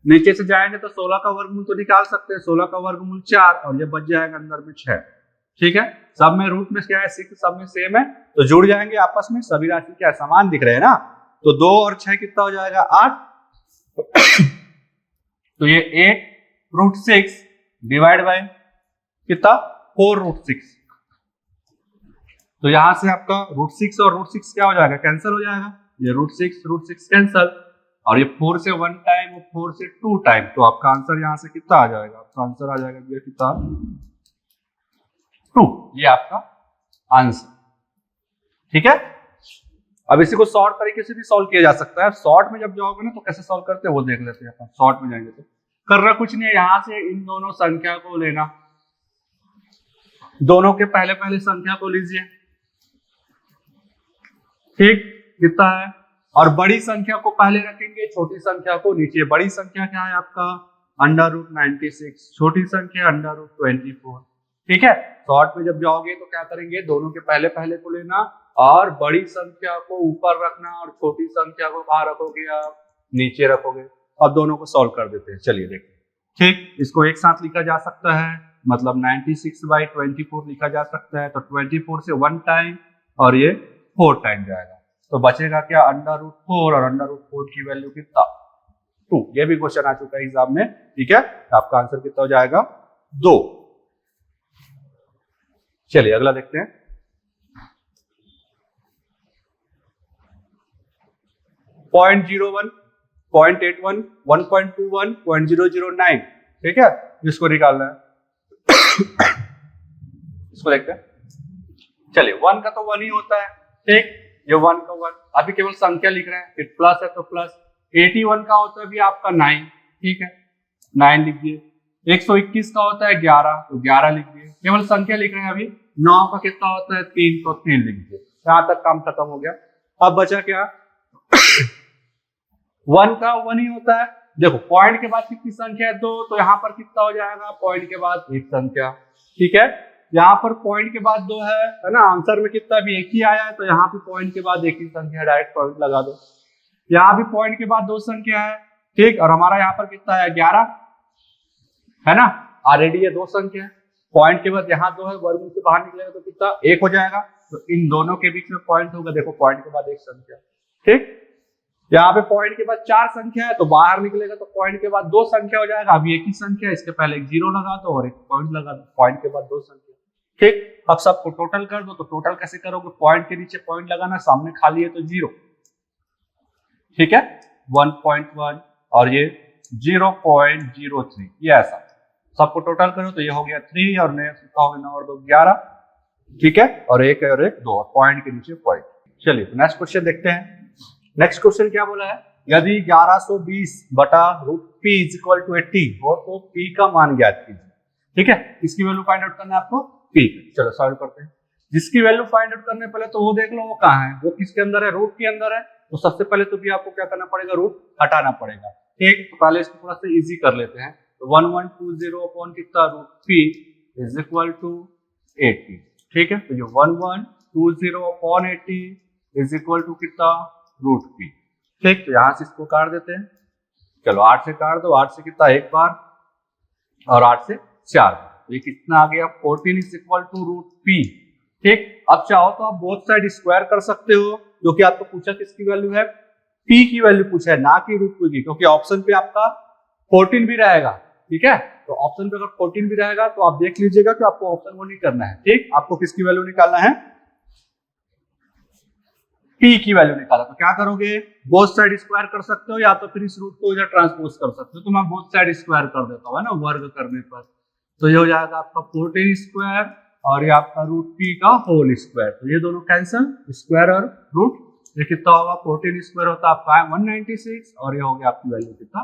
नीचे से जाएंगे तो 16 का वर्गमूल तो निकाल सकते हैं, 16 का वर्गमूल 4, और ये बच जाएगा अंदर में 6, ठीक है। सब में रूट में क्या है 6, सब में सेम है, तो जुड़ जाएंगे आपस में, सभी राशि क्या समान दिख रहे हैं ना, तो 2 और 6 कितना हो जाएगा 8, तो ये 8√6 डिवाइड बाय कितना 4√6, तो यहां से आपका √6 और √6 क्या हो जाएगा कैंसिल हो जाएगा, ये √6 कैंसिल, और ये 4 से 1 टाइम और 4 से 2 टाइम, तो आपका आंसर यहां से कितना आ जाएगा, आपका आंसर आ जाएगा ये कितना 2, ये आपका आंसर, ठीक है। अब इसी को शॉर्ट तरीके से भी सॉल्व किया जा सकता है। शॉर्ट में जब जाओगे ना तो कैसे सॉल्व करते हैं वो देख लेते हैं अपन। शॉर्ट में जाएंगे तो करना कुछ नहीं है, यहां से इन दोनों संख्या को लेना, दोनों के पहले पहले संख्या को लीजिए, ठीक, कितना है, और बड़ी संख्या को पहले रखेंगे, छोटी संख्या को नीचे। बड़ी संख्या क्या है आपका √96, छोटी संख्या √24, ठीक है। शॉर्ट में जब जाओगे तो क्या करेंगे, दोनों के पहले पहले को लेना और बड़ी संख्या को ऊपर रखना और छोटी संख्या को कहाँ रखोगे आप, नीचे रखोगे, और दोनों को सॉल्व कर देते हैं। चलिए देखते हैं, ठीक, इसको एक साथ लिखा जा सकता है, मतलब 96/24 लिखा जा सकता है, तो 24 से 1 टाइम और ये 4 टाइम जाएगा, तो बचेगा क्या √4, और √4 की वैल्यू कितना 2। ये भी क्वेश्चन आ चुका है एग्जाम में, ठीक है। आपका आंसर कितना हो जाएगा 2। चलिए अगला देखते हैं, .01, .81, 1.21, .009, ठीक है, इसको निकालना है। इसको देखते हैं, चलिए 1 का तो 1 ही होता है, ठीक, ये 1 का 1, अभी केवल संख्या लिख रहे हैं, फिर प्लस है तो प्लस। 81 का होता है भी आपका 9, ठीक है, 9 लिख दिए। 121 का होता है 11, तो 11 लिख दिए, केवल संख्या लिख रहे हैं अभी। 9 का कितना होता है 3, तो 3 लिख दिए। यहां तक काम खत्म हो गया। अब बचा क्या 1 का 1 ही होता है, देखो पॉइंट के बाद कितनी संख्या है 2, तो यहाँ पर कितना हो जाएगा पॉइंट के बाद एक संख्या, ठीक है। यहाँ पर पॉइंट के बाद 2 है ना, आंसर में कितना भी एक ही आया है, तो यहाँ पे पॉइंट के बाद एक ही संख्या, डायरेक्ट पॉइंट लगा दो। यहाँ भी पॉइंट के बाद 2 संख्या है, ठीक, और हमारा यहाँ पर कितना है 11 है ना, ऑलरेडी ये 2 संख्या है, पॉइंट के बाद यहाँ 2 है, वर्गमूल से बाहर निकलेगा तो कितना 1 हो जाएगा, तो इन दोनों के बीच में पॉइंट होगा, देखो पॉइंट के बाद एक संख्या, ठीक। यहाँ पे पॉइंट के बाद 4 संख्या है, तो बाहर निकलेगा तो पॉइंट के बाद 2 संख्या हो जाएगा, अभी एक ही संख्या, इसके पहले एक 0 लगा दो और एक पॉइंट लगा दो, पॉइंट के बाद 2 संख्या, ठीक। अब सबको टोटल कर दो, तो टोटल कैसे करोगे, पॉइंट के नीचे पॉइंट लगाना, सामने खाली है तो 0, ठीक है, 1.1 और ये 0.03, ये ऐसा सबको टोटल करो तो ये हो गया 3 और कितना हो गया 9 और 2 11, ठीक है, और एक है और एक 2, पॉइंट के नीचे पॉइंट। चलिए नेक्स्ट क्वेश्चन देखते हैं। नेक्स्ट क्वेश्चन क्या बोला है, यदि 1120 बटा √p = 80 हो तो p का मान ज्ञात कीजिए, ठीक है। इसकी वैल्यू फाइंड आउट करना है आपको p। चलो सॉल्व करते हैं। जिसकी वैल्यू फाइंड आउट करने पहले तो वो देख लो वो कहाँ है, वो किसके अंदर है, रूट के अंदर है, तो सबसे पहले तो भी आपको क्या करना पड़ेगा, रूट हटाना पड़ेगा, ठीक। तो पहले इसको थोड़ा सा इजी कर लेते हैं, तो 1120 अपॉन कितना √p = 80, ठीक है। तो ये 1120 अपॉन 80 = कितना √p, ठीक। तो यहां से इसको काट देते हैं, चलो 8 से काट दो, 8 से कितना 1 बार और 8 से 4 बार, तो ये कितना आ गया 14 = √p, ठीक। अब चाहो तो आप बोथ साइड स्क्वायर कर सकते हो, जो कि आपको पूछा किसकी वैल्यू है, p की वैल्यू पूछा है, ना कि √p की, क्योंकि ऑप्शन पे आपका 14 भी रहेगा, ठीक है। तो ऑप्शन पे अगर 14 भी रहेगा तो आप देख लीजिएगा कि आपको ऑप्शन वो नहीं करना है, ठीक। आपको किसकी वैल्यू निकालना है, p की वैल्यू निकाला, तो क्या करोगे, बोथ साइड स्क्वायर कर सकते हो, या तो फिर इस रूट को इधर ट्रांसपोज कर सकते हो, तो मैं बोथ साइड स्क्वायर कर देता हूँ, है ना, वर्ग करने पर, तो ये हो जाएगा आपका 14² और ये आपका रूट पी का होल स्क्वायर, तो ये दोनों कैंसिल, स्क्वायर और रूट, ये कितना होगा 14 स्क्वायर होता है आपका 196, और ये हो गया आपकी वैल्यू कितना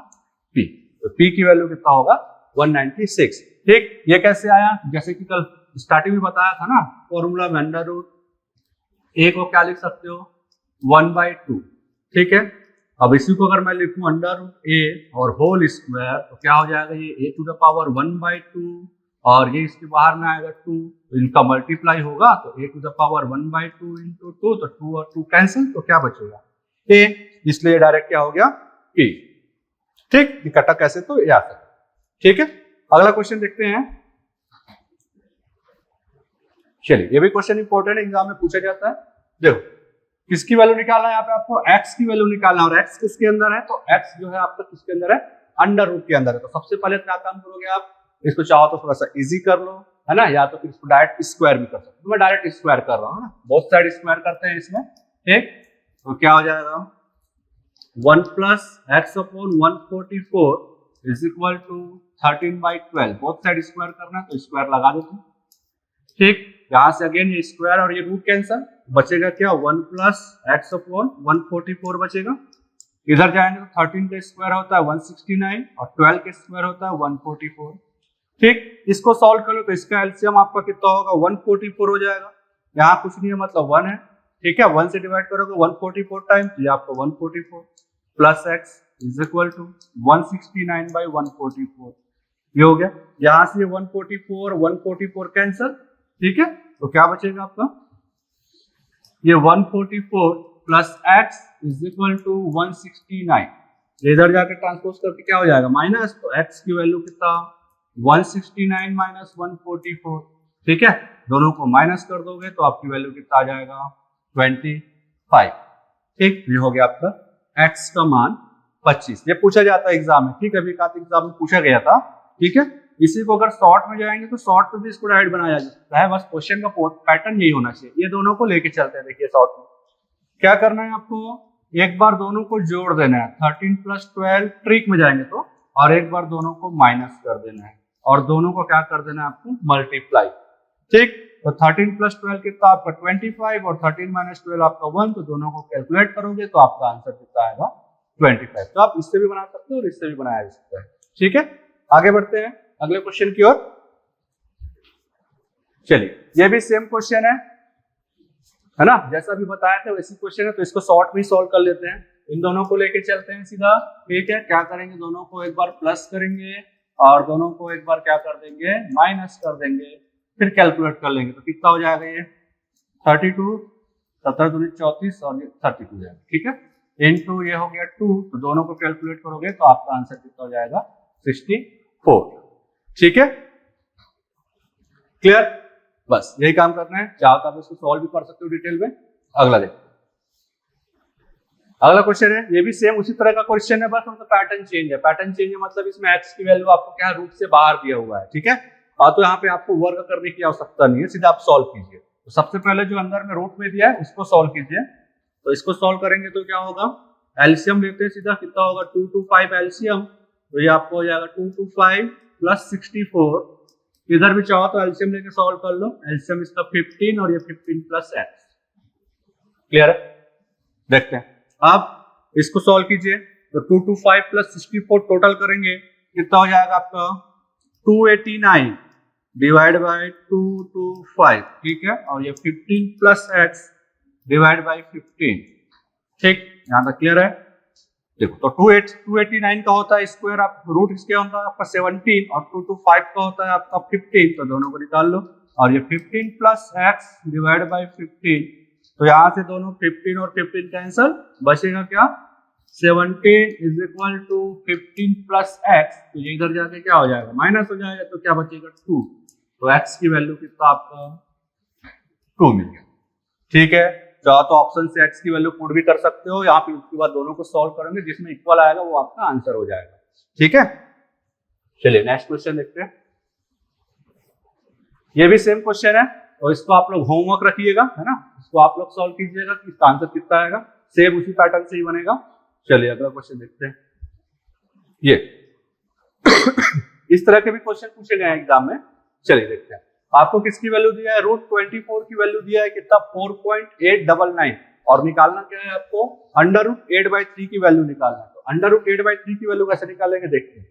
पी, तो पी की वैल्यू कितना होगा 196। ठीक, ये कैसे आया, जैसे कि कल स्टार्टिंग में बताया था ना, फॉर्मूला में अंडर रूट ए को क्या लिख सकते हो 1/2, ठीक है। अब इसी को अगर मैं लिखूं अंडर रूट ए और होल स्क्वायर, तो क्या हो जाएगा, ये ए टू द पावर 1/2 और ये इसके बाहर में आएगा 2, तो इनका मल्टीप्लाई होगा, तो ए टू द पावर 1/2 इंटू 2, तो 2 और 2 कैंसिल, तो क्या बचेगा ए, इसलिए डायरेक्ट क्या हो गया पी। ठीक, इकट्ठा कैसे, तो ये आ सकता, ठीक है। अगला क्वेश्चन देखते हैं। चलिए, ये भी क्वेश्चन इंपॉर्टेंट है, एग्जाम में पूछा जाता है। देखो, किसकी वैल्यू निकालना है यहाँ पे आपको, x की वैल्यू निकालना है, और x किसके अंदर है, तो x जो है आपका किसके अंदर है, अंडर रूट के अंदर है। तो सबसे पहले क्या काम करोगे आप, इसको चाहो तो थोड़ा सा इजी कर लो, है ना, या तो फिर इसको डायरेक्ट स्क्वायर भी कर सकते हो। मैं डायरेक्ट स्क्वायर कर रहा हूँ ना, बोथ साइड स्क्वायर करते हैं इसमें, ठीक। तो क्या हो जाएगा 1 plus x upon 144 is equal to 13/12, both side square करना है तो स्क्वायर लगा देते हैं, ठीक। यहां से अगेन ये स्क्वायर और ये रूट कैंसल, बचेगा क्या 1 प्लस एक्स अपॉन 144 बचेगा। इधर जाएंगे तो 13 का स्क्वायर होता है 169 और 12 का स्क्वायर होता है 144, ठीक। इसको सॉल्व कर लो तो इसका एलसीएम आपका कितना होगा 144 हो जाएगा। यहाँ कुछ नहीं है, मतलब 1 है, ठीक है। 1 से डिवाइड करोगे 144 टाइम, तो ये आपका 144 plus x is equal to 169/144, ये हो गया। यहां से 144 कैंसल, ठीक है। तो क्या बचेगा आपका, ये 144 plus x is equal to 169, इधर जाकर ट्रांसपोज करके क्या हो जाएगा माइनस, तो एक्स की वैल्यू कितना 169 माइनस 144, ठीक है। दोनों को माइनस कर दोगे तो आपकी वैल्यू कितना आ जाएगा 25, ठीक। ये हो गया आपका x का मान 25। ये पूछा जाता है एग्जाम में, ठीक है, अभी एग्जाम में पूछा गया था, ठीक है। इसी को अगर शॉर्ट में जाएंगे तो शॉर्ट में भी इसको डायरेक्ट बनाया जा सकता है, बस क्वेश्चन का पैटर्न यही होना चाहिए। ये दोनों को लेके चलते हैं, देखिए शॉर्ट में क्या करना है आपको, एक बार दोनों को जोड़ देना है, 13 प्लस 12 ट्रिक में जाएंगे तो, और एक बार दोनों को माइनस कर देना है, और दोनों को क्या कर देना है आपको मल्टीप्लाई, ठीक। तो 13 प्लस 12 कितना आपका 25 और 13 माइनस 12 आपका 1, तो दोनों को कैलकुलेट करोगे तो आपका आंसर कितना आएगा 25। तो आप इससे भी बना सकते हो और इससे भी बनाया जा सकता है, ठीक है। आगे बढ़ते हैं अगले क्वेश्चन की ओर। चलिए, ये भी सेम क्वेश्चन है ना, जैसा भी बताया था वैसी क्वेश्चन है, तो इसको शॉर्ट में सॉल्व कर लेते हैं। इन दोनों को लेके चलते हैं सीधा, ठीक है। क्या करेंगे, दोनों को एक बार प्लस करेंगे और दोनों को एक बार क्या कर देंगे माइनस कर देंगे, फिर कैलकुलेट कर लेंगे, तो कितना हो जाएगा ये 32, 17 दूनी 34 और 32 जाएगा, ठीक है। इनटू ये हो गया 2, तो दोनों को कैलकुलेट करोगे तो आपका आंसर कितना हो जाएगा 64, ठीक है। क्लियर, बस यही काम करना है। चाहो तो आप इसको सॉल्व भी कर सकते हो डिटेल में। अगला देखो, अगला क्वेश्चन है, ये भी सेम उसी तरह का क्वेश्चन है, बस मतलब पैटर्न चेंज है। पैटर्न चेंज है मतलब इसमें x की वैल्यू आपको क्या रूट से बाहर दिया हुआ है, ठीक है। तो यहाँ पे आपको वर्ग करने की आवश्यकता नहीं है, सीधा आप सॉल्व कीजिए। तो सबसे पहले जो अंदर में रूट में दिया है उसको सॉल्व कीजिए। तो इसको सॉल्व करेंगे तो क्या होगा, एलसीएम लेते हैं सीधा, कितना होगा 2 to 5 एलसीएम, तो ये आपको हो जाएगा 2 to 5 प्लस 64। इधर भी चाहो तो एलसीएम लेके सॉल्व कर लो, एलसीएम इसका 15 और ये 15 प्लस एक्स, क्लियर है। देखते हैं, अब इसको सॉल्व कीजिए। तो 2 to 5 प्लस 64 टोटल करेंगे, कितना हो जाएगा आपका 289 डिवाइड बाय 2 to 5, ठीक है। और ये 15 प्लस एक्स डिवाइड बाय 15, ठीक। यहां तक क्लियर है। देखो, तो 289 का होता है स्क्वायर, आप रूट इसके होता है आपका 17 और 2 to 5 का होता है आपका 15, तो दोनों को निकाल लो। और ये 15 प्लस एक्स डिवाइड बाय 15, तो यहां से दोनों 15 और 15 कैंसल, बचेगा क्या 17 is equal to 15 plus x, तो ये इधर जाके क्या हो जाएगा माइनस हो जाएगा, तो क्या बचेगा 2, तो एक्स की वैल्यू कितना आपका 2 मिल गया, ठीक है। चाहो तो ऑप्शन से एक्स की वैल्यू पुट भी कर सकते हो, यहाँ पे उसके बाद दोनों को सॉल्व करेंगे, जिसमें इक्वल आएगा वो आपका आंसर हो जाएगा, ठीक है। चलिए नेक्स्ट क्वेश्चन देखते हैं। ये भी सेम क्वेश्चन है, और इसको आप लोग होमवर्क रखिएगा, है ना, इसको आप लोग सॉल्व कीजिएगा कि इसका आंसर कितना आएगा, सेम उसी पैटर्न से ही बनेगा। चलिए अगला क्वेश्चन देखते हैं। ये इस तरह के भी क्वेश्चन पूछे गए हैं एग्जाम में, चलिए देखते हैं। आपको किसकी वैल्यू दिया है, √24 की वैल्यू दिया है कितना, 4.899, और निकालना क्या है आपको, √8/3 की वैल्यू निकालना है। तो √8/3 की वैल्यू कैसे निकालेंगे देखते हैं,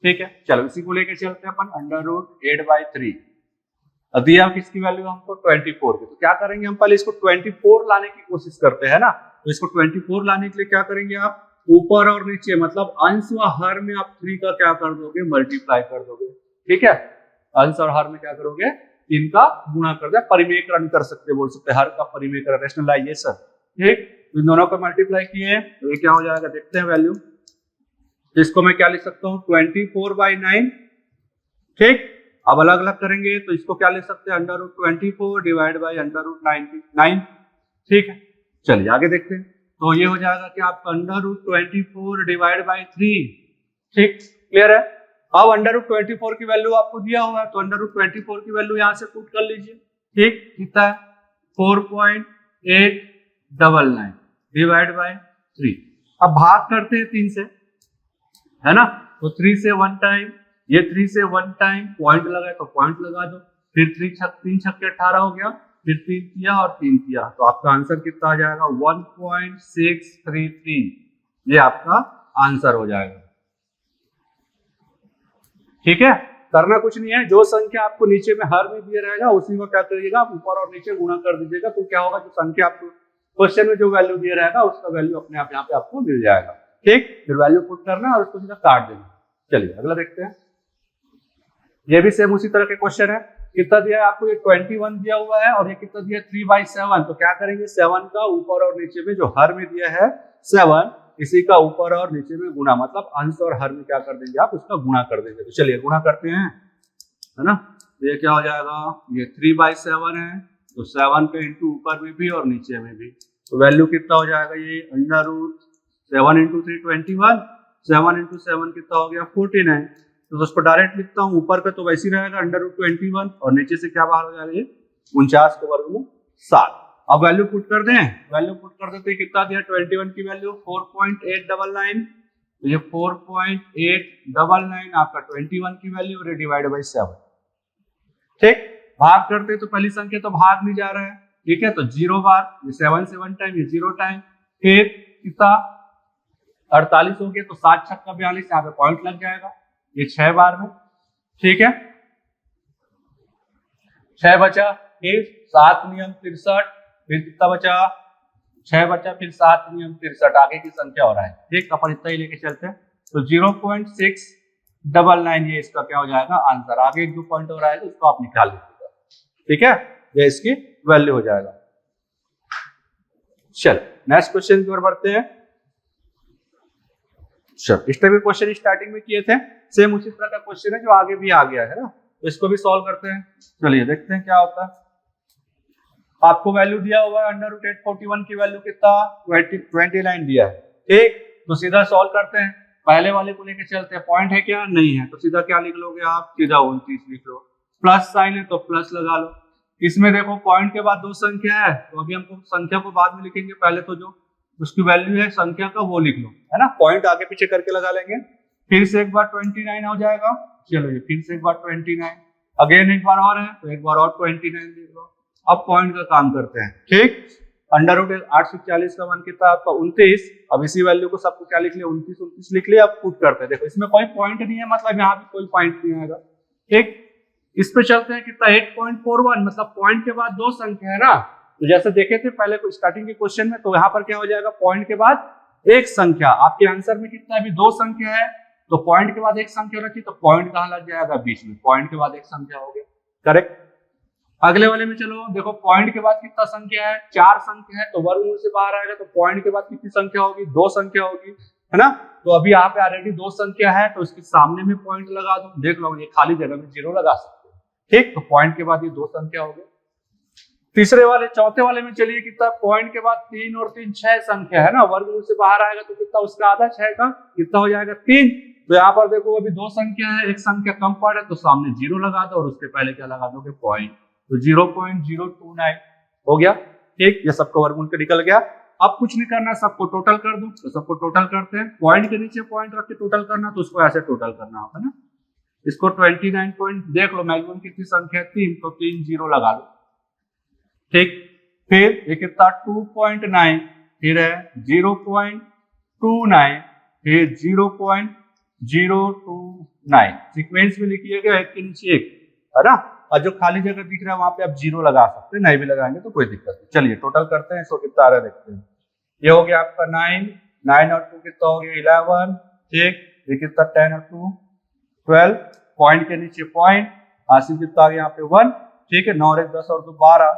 ठीक है। चलो इसी को लेकर चलते हैं अपन, √8/3 दिया किसकी वैल्यू हमको, 24 की। तो क्या करेंगे हम, पहले इसको 24 लाने की कोशिश करते हैं ना। तो इसको 24 लाने के लिए क्या करेंगे आप, ऊपर और नीचे मतलब अंश व हर में आप 3 का क्या कर दोगे, मल्टीप्लाई कर दोगे, ठीक है। अंश और हर में क्या करोगे, 3 का गुणा कर दे, परिमेकरण कर सकते, बोल सकते हर का परिमेकरण, रेशनलाइजेशन, ठीक। इन दोनों को मल्टीप्लाई किए तो ये क्या हो जाएगा, देखते हैं वैल्यू। इसको मैं क्या लिख सकता हूँ, 24/9, ठीक। अब अलग अलग करेंगे तो इसको क्या लिख सकते हैं, √24 डिवाइड बाई √99, ठीक है। चलिए आगे देखते हैं। तो ये हो जाएगा कि आपका √24 डिवाइड बाई 3, ठीक, क्लियर है। अब √24 की वैल्यू आपको दिया हुआ है, तो √24 की वैल्यू यहां से पुट कर लीजिए, ठीक, कितना है 4.899 डिवाइड बाई 3। अब भाग करते हैं 3 से, है ना। तो 3 से 1 टाइम, ये 3 से 1 टाइम, पॉइंट लगा तो पॉइंट लगा दो, फिर 3 छक्के 18 हो गया, फिर 3 किया और 3 किया, तो आपका आंसर कितना आ जाएगा, 1.633, ये आपका आंसर हो जाएगा, ठीक है। करना कुछ नहीं है, जो संख्या आपको नीचे में हर में दिया रहेगा उसी को क्या करिएगा, आप ऊपर और नीचे गुणा कर दीजिएगा, तो क्या होगा, जो संख्या आपको क्वेश्चन में जो वैल्यू दिया रहेगा उसका वैल्यू अपने आप यहाँ पे आपको मिल जाएगा, ठीक। फिर वैल्यू पुट करना है और उसको सीधा काट देना। चलिए अगला देखते हैं। ये भी सेम उसी तरह के क्वेश्चन है। कितना दिया है आपको, ये 21 दिया हुआ है और ये कितना दिया है 3/7। तो क्या करेंगे, 7 का ऊपर और नीचे में जो हर में दिया है 7, इसी का ऊपर और नीचे में गुणा, मतलब अंश और हर में क्या कर देंगे आप, उसका गुणा कर देंगे। तो चलिए गुणा करते हैं, है ना। तो ये क्या हो जाएगा, ये 3/7 है, तो 7 पे इंटू ऊपर में भी और नीचे में भी, तो वैल्यू कितना हो जाएगा, ये √7 × 3 21, 7 × 7 कितना हो गया 49। तो उसको डायरेक्ट लिखता हूँ, ऊपर पे तो वैसे ही रहेगा √21 और नीचे से क्या बाहर हो जाएगा, ये 49 के वर्ग में 7। अब वैल्यू पुट कर दें, वैल्यू पुट कर देते कितना दिया, 21 की वैल्यू 4.899, तो ये 4.899 आपका 21 की वैल्यू और डिवाइड बाई 7, ठीक। भाग करते तो पहली संख्या तो भाग नहीं जा रहा है, ठीक है, तो 0 बार, ये 7 से 1 टाइम, ये 0 टाइम, फिर कितना 48 हो गया, तो 7 छक्का 42, यहाँ पे पॉइंट लग जाएगा, ये 6 बार में, ठीक है। 6 बचा, फिर 7 नियम 63, फिर कितना बचा, 6 बचा, फिर 7 नियम 63, आगे की संख्या हो रहा है, ठीक। अपन इतना ही लेके चलते हैं, तो 0.699 ये इसका क्या हो जाएगा आंसर। आगे 1-2 पॉइंट हो रहा है, उसको आप निकाल लीजिएगा, ठीक है, ये इसकी वैल्यू हो जाएगा। चल नेक्स्ट क्वेश्चन की ओर बढ़ते हैं। चल इस टाइप के क्वेश्चन स्टार्टिंग में किए थे, सेम उसी तरह का क्वेश्चन है जो आगे भी आ गया है ना, तो इसको भी सॉल्व करते हैं। चलिए देखते हैं क्या होता है। आपको वैल्यू दिया हुआ है √841 की वैल्यू कितना 29 दिया है, ठीक। तो सीधा सॉल्व करते हैं, पहले वाले को लेके चलते हैं। पॉइंट है क्या, नहीं है, तो सीधा क्या लिख लोगे आप, सीधा 29 लिख लो, प्लस साइन है तो प्लस लगा लो। इसमें देखो पॉइंट के बाद 2 संख्या है, तो अभी हमको संख्या को बाद में लिखेंगे, पहले तो जो उसकी वैल्यू है संख्या का वो लिख लो, है ना, पॉइंट आगे पीछे करके लगा लेंगे। फिर से एक बार 29 हो जाएगा, चलो ये फिर से एक बार 29, अगेन एक बार और है तो एक बार और 29 लिख लो। अब पॉइंट का काम करते हैं, ठीक। √840 का मान कितना आपका 29। अब इसी वैल्यू को सबको क्या लिख लिया 29 लिख लिया। अब पुट करते हैं, देखो इसमें कोई पॉइंट नहीं है, मतलब यहाँ पे कोई पॉइंट नहीं आएगा, ठीक। इस पे चलते हैं, कितना 8.41, मतलब पॉइंट के बाद 2 संख्या है ना, तो जैसे देखे थे पहले स्टार्टिंग के क्वेश्चन में, तो यहाँ पर क्या हो जाएगा, पॉइंट के बाद 1 संख्या। आपके आंसर में कितना अभी 2 संख्या है, तो पॉइंट के बाद 1 संख्या रखी, तो पॉइंट कहाँ लग जाएगा, बीच में, पॉइंट के बाद 1 संख्या हो गया, करेक्ट। अगले वाले में चलो, देखो पॉइंट के बाद कितना संख्या है, 4 संख्या है, तो वर्गमूल से बाहर आएगा, तो पॉइंट के बाद कितनी संख्या होगी, 2 संख्या होगी, है ना। तो अभी यहाँ पे ऑलरेडी 2 संख्या है, तो इसके सामने में पॉइंट लगा दो, देख लो ये खाली जगह में 0 लगा सकते हो, ठीक। तो पॉइंट के बाद ये 2 संख्या हो गई। तीसरे वाले, चौथे वाले में चलिए, कितना पॉइंट के बाद 3 और 3 6 संख्या है ना, वर्गमूल से बाहर आएगा तो कितना, उसका आधा 6 का कितना हो जाएगा 3। तो यहाँ पर देखो अभी 2 संख्या है, 1 संख्या कम पड़ है, तो सामने 0 लगा दो और उसके पहले क्या लगा दोगे, पॉइंट, तो 0.029 हो गया, ठीक। ये सबको वर्गमूल के निकल गया। अब कुछ नहीं करना, सबको टोटल कर दो, तो सबको टोटल करते हैं। पॉइंट के नीचे पॉइंट रख के टोटल करना, तो उसको ऐसे टोटल करना होगा ना, इसको 29 पॉइंट देख लो, मैक्सिमम कितनी संख्या है 3, तो 3 जीरो लगा लो। ठीक, फिर ये कितना 2.9, फिर है 0.29, फिर 0.029, सीक्वेंस में लिखिएगा एक के नीचे एक, है ना। और जो खाली जगह दिख रहा है वहां पे आप जीरो लगा सकते हैं, नहीं भी लगाएंगे तो कोई दिक्कत नहीं। चलिए टोटल करते हैं, इसको कितना आ रहा है देखते हैं। ये हो गया आपका 9, 9 और 2 कितना हो गया 11, ठीक, ये कितना 10 और 2 12, पॉइंट के नीचे पॉइंट, हासिल कितना आ गया यहाँ पे 1, ठीक है, 9 और 1 10 और 2 12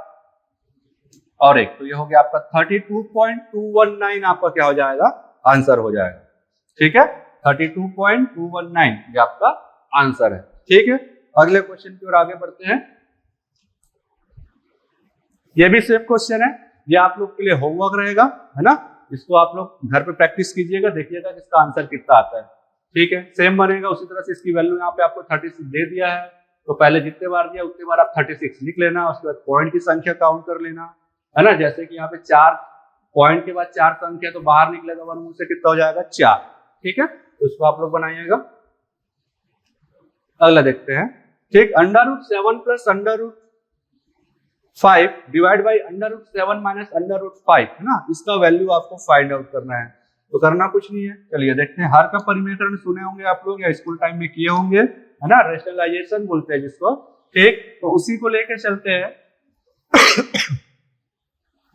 और 1, तो ये हो गया आपका 32.219 आपका क्या हो जाएगा, आंसर हो जाएगा। ठीक है, 32.219 ये आपका आंसर है। ठीक है, अगले क्वेश्चन की ओर आगे बढ़ते हैं। ये भी सेम क्वेश्चन है, ये आप लोग के लिए होमवर्क रहेगा, है ना। इसको आप लोग घर पे प्रैक्टिस कीजिएगा, देखिएगा कि इसका आंसर कितना आता है। ठीक है, सेम बनेगा उसी तरह से। इसकी वैल्यू यहाँ पे आपको 36 दे दिया है, तो पहले जितने बार दिया उतने बार आप 36 लिख लेना, उसके बाद पॉइंट की संख्या काउंट कर लेना, है ना। जैसे कि यहाँ पे 4 पॉइंट के बाद 4 संख्या, तो बाहर निकलेगा वर्गमूल से कितना हो जाएगा 4। ठीक है, तो इसको आप लोग बनाइएगा। अगला देखते हैं। ठीक, √7 प्लस √5 डिवाइड बाई √7 माइनस √5, है ना, इसका वैल्यू आपको फाइंड आउट करना है। तो करना कुछ नहीं है, चलिए देखते हैं। हर का परिमेयकरण सुने होंगे आप लोग या स्कूल टाइम में किए होंगे, है ना, रेशनलाइजेशन बोलते हैं जिसको। ठीक, तो उसी को लेके चलते हैं।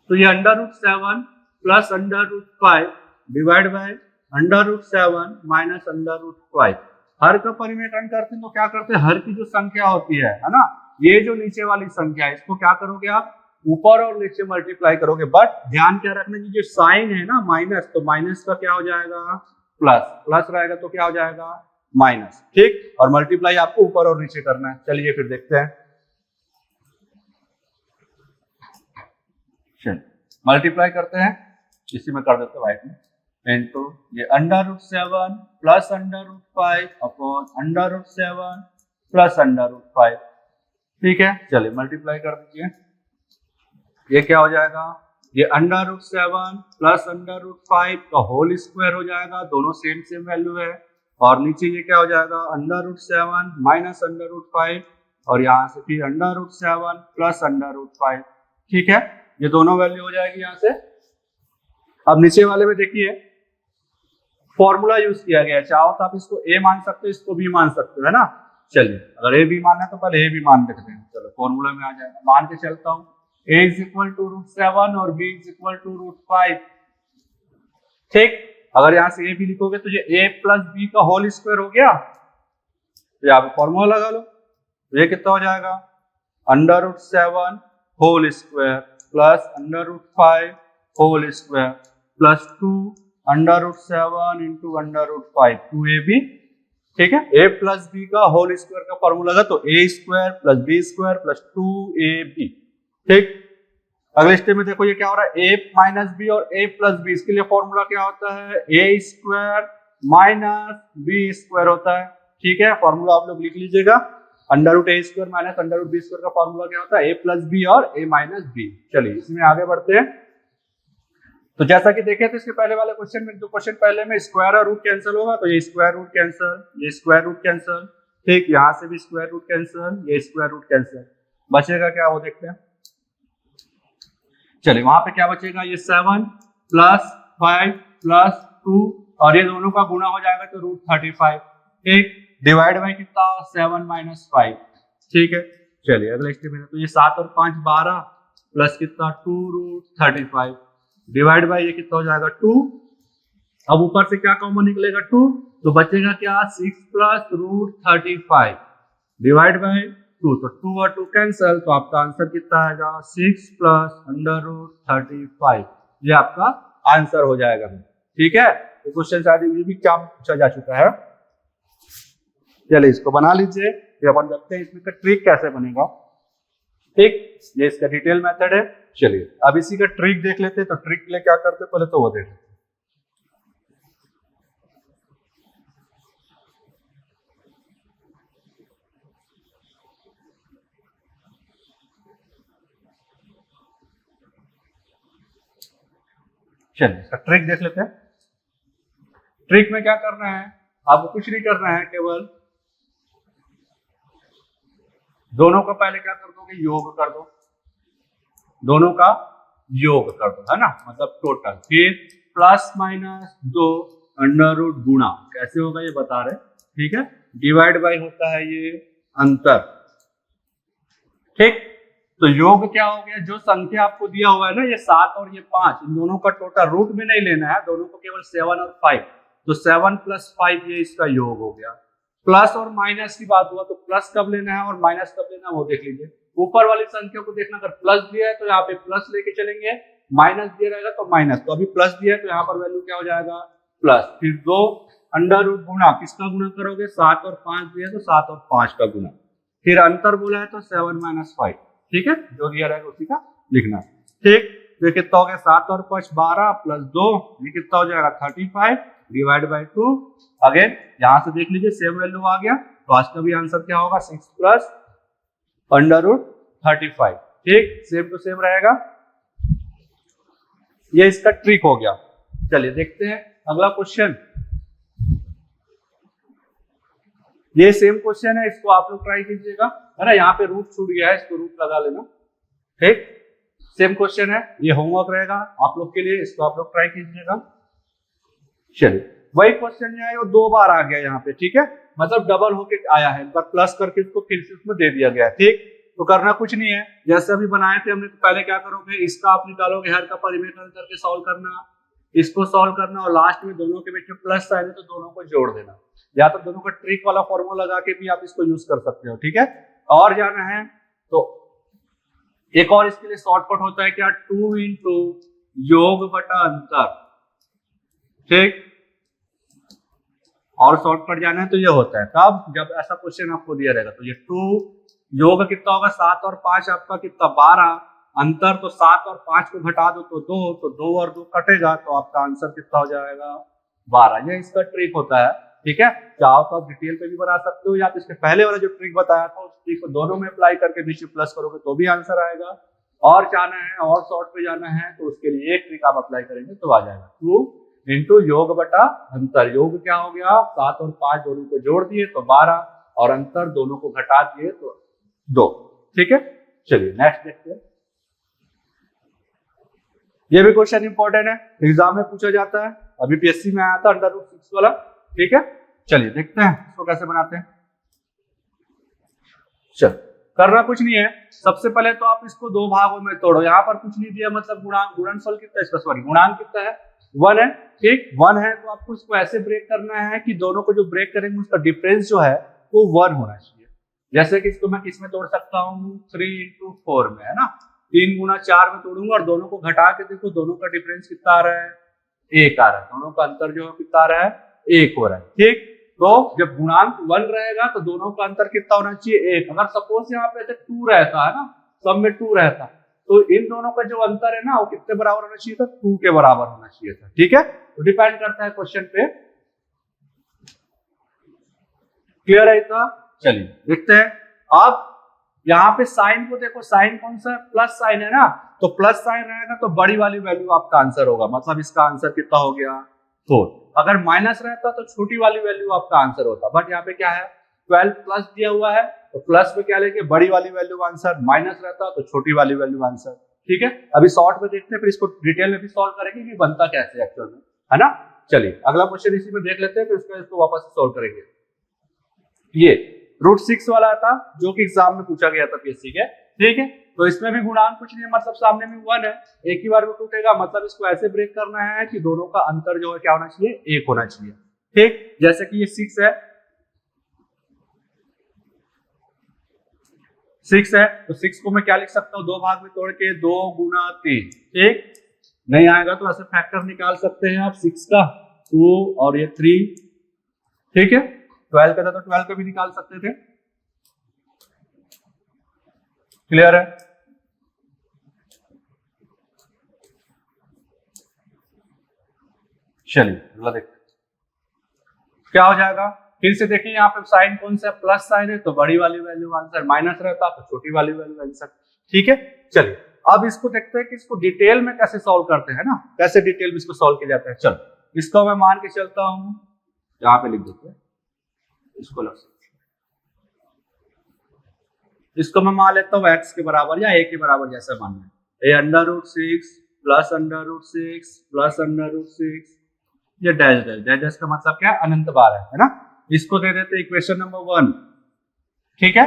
तो ये √7 प्लस √5 डिवाइड बाय √7 माइनस √5, हर का परिमेयकरण करते हैं तो क्या करते हैं, हर की जो संख्या होती है ना, ये जो नीचे वाली संख्या है इसको क्या करोगे आप, ऊपर और नीचे मल्टीप्लाई करोगे। बट ध्यान क्या रखना की जो साइन है ना माइनस, तो माइनस का क्या हो जाएगा प्लस, प्लस रहेगा तो क्या हो जाएगा माइनस। ठीक, और मल्टीप्लाई आपको ऊपर और नीचे करना है। चलिए फिर देखते हैं, मल्टीप्लाई करते हैं, इसी में कर देते हैं व्हाइट में, इनटू ये √7 प्लस √5 अपॉन √7 प्लस √5। ठीक है, चलिए मल्टीप्लाई कर दीजिए। ये क्या हो जाएगा, ये √7 प्लस √5 का होल स्क्वायर हो जाएगा, दोनों सेम सेम वैल्यू है। और नीचे ये क्या हो जाएगा √7 माइनस √5, और यहाँ से फिर √7 प्लस √5। ठीक है, ये दोनों वैल्यू हो जाएगी यहाँ से। अब नीचे वाले में देखिए फॉर्मूला यूज किया गया है, चाहो तो आप इसको a मान सकते हो, इसको b मान सकते हो, है ना। चलिए अगर a b मानना है तो पहले a b मान देखते हैं। चलो फॉर्मूला में आ जाएगा, मान के चलता हूँ a इज इक्वल टू √7 और b इज इक्वल टू √5। ठीक, अगर यहाँ से a b लिखोगे तो ये a प्लस b का होल स्क्वायर हो गया, तो यहाँ पे फॉर्मूला लगा लो, तो ये कितना हो जाएगा √7 whole square plus √5 whole square plus 2 √7 into √5 2ab। ठीक है, a प्लस b का होल स्क्वायर का फॉर्मूला लगा, तो a square plus b square plus 2ab। ठीक, अगले स्टेप में देखो ये क्या हो रहा है, a माइनस b और a प्लस b, इसके लिए फॉर्मूला क्या होता है a square minus b square होता है। ठीक है, फॉर्मूला आप लोग लिख लीजिएगा, √a square minus √b square का फॉर्मूला क्या होता है a प्लस b और a माइनस b। चलिए इसमें आगे बढ़ते हैं। तो जैसा कि देखे थे इसके पहले वाले क्वेश्चन में, जो क्वेश्चन पहले में स्क्वायर और रूट कैंसिल होगा, तो ये स्क्वायर रूट कैंसिल, ये स्क्वायर रूट कैंसिल। ठीक, यहाँ से भी स्क्वायर रूट कैंसिल, ये स्क्वायर रूट कैंसिल, बचेगा क्या वो देखते हैं। चलिए वहां पे क्या बचेगा, ये 7 प्लस 5 प्लस 2, और ये दोनों का गुणा हो जाएगा तो √35। ठीक, डिवाइड बाई कितना 7 माइनस 5। ठीक है, चलिए अगले स्टेप में, तो ये 7 और 5 12 प्लस कितना 2√35 डिवाइड बाई ये कितना हो जाएगा 2। अब ऊपर से क्या कॉमन निकलेगा 2, तो बचेगा क्या 6 प्लस √35 डिवाइड बाई 2, तो 2 और 2 कैंसिल, तो आपका आंसर कितना आएगा 6 प्लस √35, ये आपका आंसर हो जाएगा। ठीक है, तो क्वेश्चन शायद ये भी क्या पूछा जा चुका है। चलिए इसको बना लीजिए, फिर अपन देखते हैं इसमें का ट्रिक कैसे बनेगा। ठीक, ये इसका डिटेल मेथड है। चलिए अब इसी का ट्रिक देख लेते हैं। तो ट्रिक के लिए क्या करते हैं, पहले तो वो देख लेते हैं। चलिए इसका ट्रिक देख लेते हैं। ट्रिक में क्या करना है, आपको कुछ नहीं करना है, केवल दोनों का पहले क्या कर दोगे, योग कर दो, दोनों का योग कर दो, है ना, मतलब टोटल। फिर प्लस माइनस 2 अंडर रूट गुणा, कैसे होगा ये बता रहे, ठीक है, डिवाइड बाय होता है ये अंतर, ठीक। तो योग क्या हो गया, जो संख्या आपको दिया हुआ है ना, ये 7 और ये 5, इन दोनों का टोटल रूट में नहीं लेना है, दोनों को केवल 7 और 5, तो 7 + 5 ये इसका योग हो गया। प्लस और माइनस की बात हुआ तो प्लस कब लेना है और माइनस कब लेना है वो देख लीजिए। ऊपर वाली संख्या को देखना, अगर प्लस दिया है तो यहाँ पे प्लस लेके चलेंगे, माइनस दिया रहेगा तो माइनस, तो अभी प्लस दिया है तो यहाँ पर वैल्यू क्या हो जाएगा, प्लस। फिर 2 अंडर रूट गुणा, किसका गुणा करोगे, 7 और 5 दिया है तो 7 और 5 का गुणा, फिर अंतर बोला है तो 7 - 5, ठीक है, जो दिया रहेगा उसी का लिखना, ठीक। तो ये कितना हो गया, 7 और 5 12 प्लस 2, ये कितना हो जाएगा 35 डिवाइड बाई 2। अगेन यहां से देख लीजिए सेम वैल्यू आ गया, तो आज का भी आंसर क्या होगा, 6 प्लस अंडर रूट 35, ठीक, सेम टू सेम रहेगा। ये इसका ट्रिक हो गया। चलिए देखते हैं अगला क्वेश्चन। ये सेम क्वेश्चन है, इसको आप लोग ट्राई कीजिएगा, है ना, यहाँ पे रूट छूट गया है, इसको रूट लगा लेना, ठीक। सेम क्वेश्चन है, ये होमवर्क रहेगा आप लोग के लिए, इसको आप लोग ट्राई कीजिएगा। चलिए वही क्वेश्चन जो है वो 2 बार आ गया यहाँ पे, ठीक है, मतलब डबल होके आया है, एक बार प्लस करके इसको फिर से उसमें दे दिया गया है, ठीक। तो करना कुछ नहीं है, जैसे अभी बनाए थे हमने, तो पहले क्या करोगे, इसका आप निकालोगे, हर का परिमेय करके सॉल्व करना, इसको सॉल्व करना, और लास्ट में दोनों के बीच में प्लस साइन है तो दोनों को जोड़ देना, या तो दोनों का ट्रिक वाला फॉर्मूला लगा के भी आप इसको यूज कर सकते हो, ठीक है। और जाना है तो एक और इसके लिए शॉर्टकट होता है क्या, 2 इंटू योग बटा अंतर, ठीक। और शॉर्टकट जाना है तो ये होता है तब जब ऐसा क्वेश्चन आपको दिया रहेगा, तो ये 2 योग कितना होगा, 7 और 5 आपका कितना 12, अंतर तो 7 और 5 को घटा दो तो 2, तो 2 और 2 कटेगा, तो आपका आंसर कितना हो जाएगा 12। ये इसका ट्रिक होता है, ठीक है। चाहो तो आप डिटेल पे भी बना सकते हो, या तो इसके पहले वाला जो ट्रिक बताया था उस ट्रिक को दोनों में अप्लाई करके नीचे प्लस करोगे तो भी आंसर आएगा। और जाना है और शॉर्ट पे जाना है तो उसके लिए एक ट्रिक आप अप्लाई करेंगे तो आ जाएगा, 2 इंटू योग बटा अंतर, योग क्या हो गया, 7 और 5 दोनों को जोड़ दिए तो 12, और अंतर दोनों को घटा दिए तो 2, ठीक है। चलिए नेक्स्ट देखते हैं। ये भी क्वेश्चन इंपॉर्टेंट है, एग्जाम में पूछा जाता है, अभी पीएससी में आया था अंडर रूट 6 वाला, ठीक है। चलिए देखते हैं इसको कैसे बनाते हैं। चल करना कुछ नहीं है, सबसे पहले तो आप इसको 2 भागों में तोड़ो, यहाँ पर कुछ नहीं दिया, मतलब गुणनफल कितना है इसका, सॉरी गुणांक कितना है, 1 है, ठीक, 1 है, तो आपको इसको ऐसे ब्रेक करना है कि दोनों को जो ब्रेक करेंगे उसका डिफरेंस जो है वो 1 होना चाहिए। जैसे कि इसको मैं किस में तोड़ सकता हूँ, 3 इंटू 4 में, है ना, 3 गुना 4 में तोड़ूंगा, और दोनों को घटा के देखो दोनों का डिफरेंस कितना आ रहा है, 1 आ रहा है, दोनों का अंतर जो है कितना आ रहा है, 1 हो रहा है, ठीक। तो जब गुणांक 1 रहेगा तो दोनों का अंतर कितना होना चाहिए, 1। अगर सपोज यहाँ पे 2 रहता है ना, सब में 2 रहता, तो इन दोनों का जो अंतर है ना वो कितने बराबर होना चाहिए था, 2 के बराबर होना चाहिए था, ठीक है। तो डिपेंड करता है क्वेश्चन पे, क्लियर है इतना। चलिए देखते हैं अब यहाँ पे साइन को देखो, साइन कौन सा, प्लस साइन है ना, तो प्लस साइन रहेगा तो बड़ी वाली वैल्यू आपका आंसर होगा, मतलब इसका आंसर कितना हो गया 4। अगर माइनस रहता तो छोटी वाली वैल्यू आपका आंसर होता, बट यहाँ पे क्या है 12 प्लस दिया हुआ है, तो प्लस में क्या लेंगे, बड़ी वाली वैल्यू आंसर, माइनस रहता तो छोटी वाली वैल्यू आंसर, ठीक है। अभी शॉर्ट में देखते हैं, फिर इसको डिटेल में भी सॉल्व करेंगे कि बनता कैसे एक्चुअल में, है ना। चलिए अगला क्वेश्चन इसी में देख लेते हैं, फिर इसको वापस सॉल्व करेंगे। ये रूट 6 वाला था जो कि एग्जाम में पूछा गया था पीएससी के, ठीक है। तो इसमें भी गुणांक कुछ नहीं है, मतलब सामने में 1 है, एक ही बार में टूटेगा, मतलब इसको ऐसे ब्रेक करना है कि दोनों का अंतर जो है क्या होना चाहिए, 1 होना चाहिए, ठीक। जैसे कि ये 6 है, 6 है, तो 6 को मैं क्या लिख सकता हूँ, 2 भाग में तोड़ के 2 गुना 3, ठीक। नहीं आएगा तो ऐसे फैक्टर निकाल सकते हैं आप, 6 का 2 और ये 3, ठीक है। 12 का था तो 12 का भी निकाल सकते थे, क्लियर है। चलिए अगला देखते क्या हो जाएगा, फिर से देखिए यहाँ पे साइन कौन सा प्लस साइन है, तो बड़ी वाली वैल्यू आंसर, माइनस रहता तो छोटी वाली वैल्यू आंसर, ठीक है। चलिए अब इसको देखते हैं कि इसको डिटेल में कैसे सॉल्व करते हैं ना, कैसे डिटेल में इसको सॉल्व किया जाता है। चलो इसको मैं मान के चलता हूं, यहाँ पे लिख देते हैं, इसको लग इसको मैं मान लेता हूँ x के बराबर या a के बराबर जैसा मानना है। a under root 6 plus under root 6 plus under root 6, ये डैश डैश डैश डैश का मतलब क्या है, अनंत बार है ना। इसको दे देते इक्वेशन नंबर 1, ठीक है।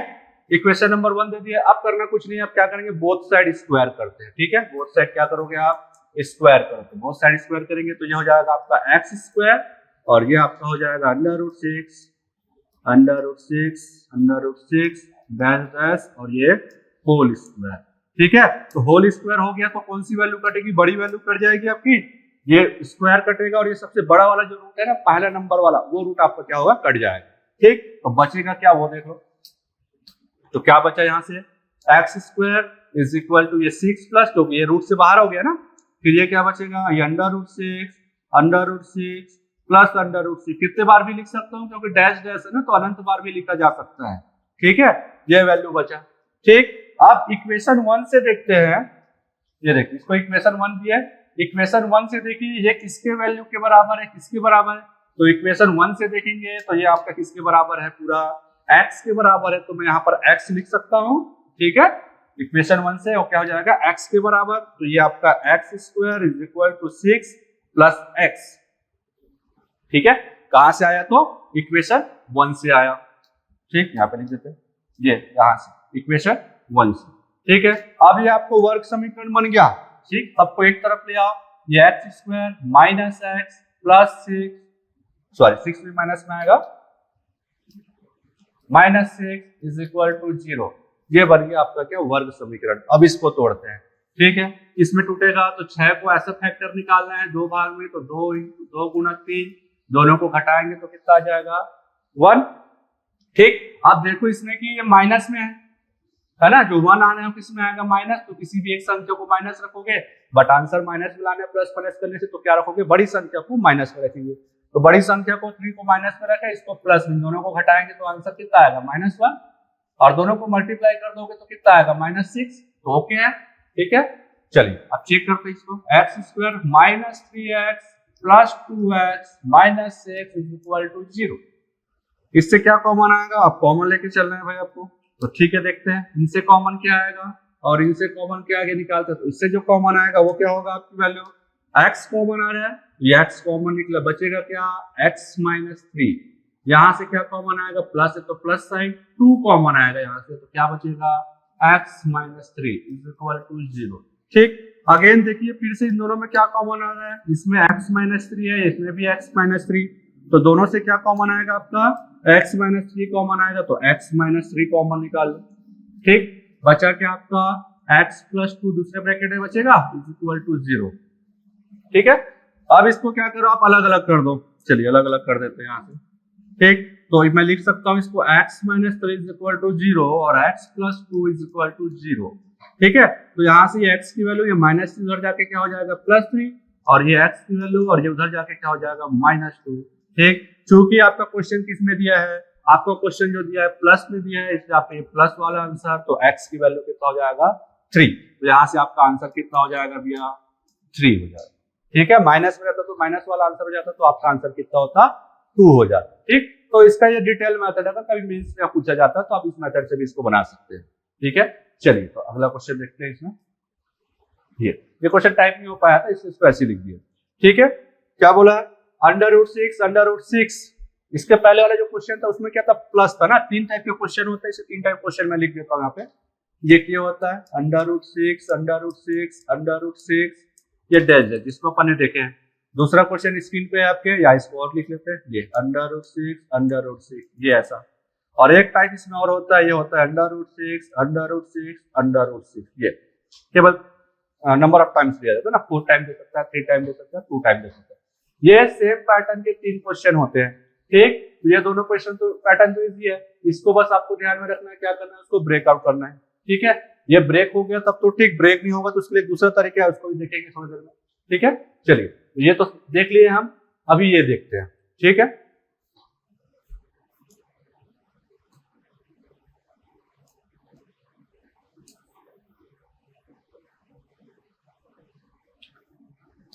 इक्वेशन नंबर 1 दे दिया। अब करना कुछ नहीं, अब क्या करेंगे, बोथ साइड स्क्वायर करते हैं, ठीक है। बोथ साइड क्या करोगे आप, स्क्वायर करोगे। बोथ साइड स्क्वायर करेंगे तो ये हो जाएगा आपका एक्स स्क्वायर और ये आपका हो जाएगा under root 6 under root 6 under root 6 dash dash और ये होल स्क्वायर, ठीक है। तो होल स्क्वायर हो गया तो कौन सी वैल्यू कटेगी, बड़ी वैल्यू कट जाएगी आपकी, ये स्क्वायर कटेगा और ये सबसे बड़ा वाला जो रूट है ना, पहला नंबर वाला, वो रूट आपका क्या होगा, कट जाएगा, ठीक। तो बचेगा क्या वो देख लो। तो क्या बचा यहाँ से, x square is equal to ये 6 प्लस, क्योंकि ये रूट से बाहर हो गया ना, फिर ये क्या बचेगा, ये under root 6 plus under root 6, कितने बार भी लिख सकता हूँ क्योंकि डैश डैश है ना, तो अनंत बार भी लिखा जा सकता है, ठीक है। ये वैल्यू बचा, ठीक। अब इक्वेशन 1 से देखते हैं, ये देखिए इसको इक्वेशन 1 भी है। इक्वेशन 1 से देखिए ये किसके वैल्यू के बराबर है, किसके बराबर है, तो इक्वेशन 1 से देखेंगे तो ये आपका किसके बराबर है, पूरा x के बराबर है। तो मैं यहाँ पर x लिख सकता हूँ, ठीक है। इक्वेशन 1 से और क्या हो जाएगा, x के बराबर, तो ये आपका x square is equal to 6 plus x, ठीक है। कहां से आया, तो इक्वेशन 1 से आया, ठीक। यहाँ पे लिख देते हैं ये यहां से इक्वेशन 1 से, ठीक है। अब ये आपको वर्ग समीकरण बन गया, ठीक। सबको एक तरफ ले आओ, ये x square minus x plus 6, sorry 6 भी माइनस में आएगा, माइनस 6 इज इक्वल टू 0, ये बन गया आपका क्या, वर्ग समीकरण। अब इसको तोड़ते हैं, ठीक है। इसमें टूटेगा तो 6 को ऐसा फैक्टर निकालना है 2 भाग में, तो 2 × 2 × 3, दोनों को घटाएंगे तो कितना आ जाएगा 1, ठीक। अब देखो इसमें कि ये माइनस में है ना, जो 1 आना है किसमें आएगा, माइनस, तो किसी भी एक संख्या को माइनस रखोगे, बट आंसर माइनस में लाना है प्लस माइनस करने से, तो क्या रखोगे, बड़ी संख्या को माइनस में रखेंगे। तो बड़ी संख्या को 3 को माइनस में रखे, इसको प्लस में, दोनों को घटाएंगे तो आंसर कितना आएगा, -1, और दोनों को मल्टीप्लाई कर दोगे तो कितना आएगा, -6, तो ओके है, ठीक है। चलिए अब चेक करते हैं इसको, x square minus 3x plus 2x minus 6 is equal to 0। इससे क्या कॉमन आएगा, आप कॉमन लेके चलना है भाई आपको, तो ठीक है। देखते हैं इनसे कॉमन क्या आएगा और इनसे कॉमन क्या आगे निकालते हैं, तो इससे जो कॉमन आएगा वो क्या होगा, आपकी वैल्यू x कॉमन आ रहा है, ये x कॉमन निकला, बचेगा क्या, x माइनस 3। यहाँ से क्या कॉमन आएगा, प्लस है तो प्लस साइन, 2 कॉमन आएगा यहाँ से, तो क्या बचेगा, x minus 3 is equal to 0, ठीक। अगेन देखिए फिर से इन दोनों में क्या कॉमन आ रहा है, इसमें x माइनस 3 है, इसमें भी x माइनस 3, तो दोनों से क्या कॉमन आएगा आपका, x माइनस 3 कॉमन आएगा, तो x माइनस 3 कॉमन निकाल लो, ठीक। बचा क्या आपका, x प्लस 2 दूसरे ब्रैकेट में बचेगा इज इक्वल टू 0, ठीक है। अब इसको क्या करो, आप अलग अलग कर दो, चलिए अलग अलग कर देते हैं यहाँ से, ठीक। तो मैं लिख सकता हूँ इसको x minus 3 is equal to 0 और x plus 2 is equal to 0, ठीक है। तो यहाँ से ये x की वैल्यू, ये माइनस उधर जाके क्या हो जाएगा, +3, और ये x की वैल्यू और ये उधर जाके क्या हो जाएगा, -2, ठीक। चूंकि आपका क्वेश्चन किस में दिया है, आपको क्वेश्चन जो दिया है प्लस में दिया है, इसलिए आपने प्लस वाला आंसर, तो x की वैल्यू कितना हो जाएगा 3, तो यहाँ से आपका आंसर कितना हो जाएगा भैया, 3 हो जाएगा, ठीक है। माइनस में रहता तो माइनस वाला आंसर हो जाता, तो आपका आंसर कितना होता, 2 हो जाता, ठीक। तो इसका ये डिटेल मेथड है, कभी मेंस में पूछा जाता है तो आप इस मेथड से भी इसको बना सकते हैं, ठीक है। चलिए तो अगला क्वेश्चन देखते हैं इसमें, ये क्वेश्चन टाइप नहीं हो पाया था इसलिए इसको ऐसे लिख दिया, ठीक है। क्या बोला, √6 इसके पहले वाला जो क्वेश्चन था उसमें क्या था, प्लस था ना, 3 टाइप के क्वेश्चन होते हैं, इसे 3 टाइप क्वेश्चन मैं लिख देता हूँ यहाँ पे। ये क्या होता है, √6 ये डैश है जिसको अपन ने देखे हैं। दूसरा क्वेश्चन स्क्रीन पे है आपके, या इसको और लिख लेते हैं, ये √6 ये ऐसा। और एक टाइप इसमें और होता है, ये होता है √6 ये केवल नंबर ऑफ टाइम्स दिया जाता है ना, 4 टाइम दे सकता है, 3 टाइम दे सकता है, 2 टाइम दे सकता है। ये सेम पैटर्न के 3 क्वेश्चन होते हैं, ठीक। ये दोनों क्वेश्चन तो पैटर्न तो इजी है, इसको बस आपको ध्यान में रखना है, क्या करना है, उसको ब्रेकआउट करना है, ठीक है। ये ब्रेक हो गया तब तो ठीक, ब्रेक नहीं होगा तो उसके लिए एक दूसरा तरीका है, उसको भी देखेंगे थोड़ी देर में, ठीक है। चलिए ये तो देख लिए हम, अभी ये देखते हैं, ठीक है।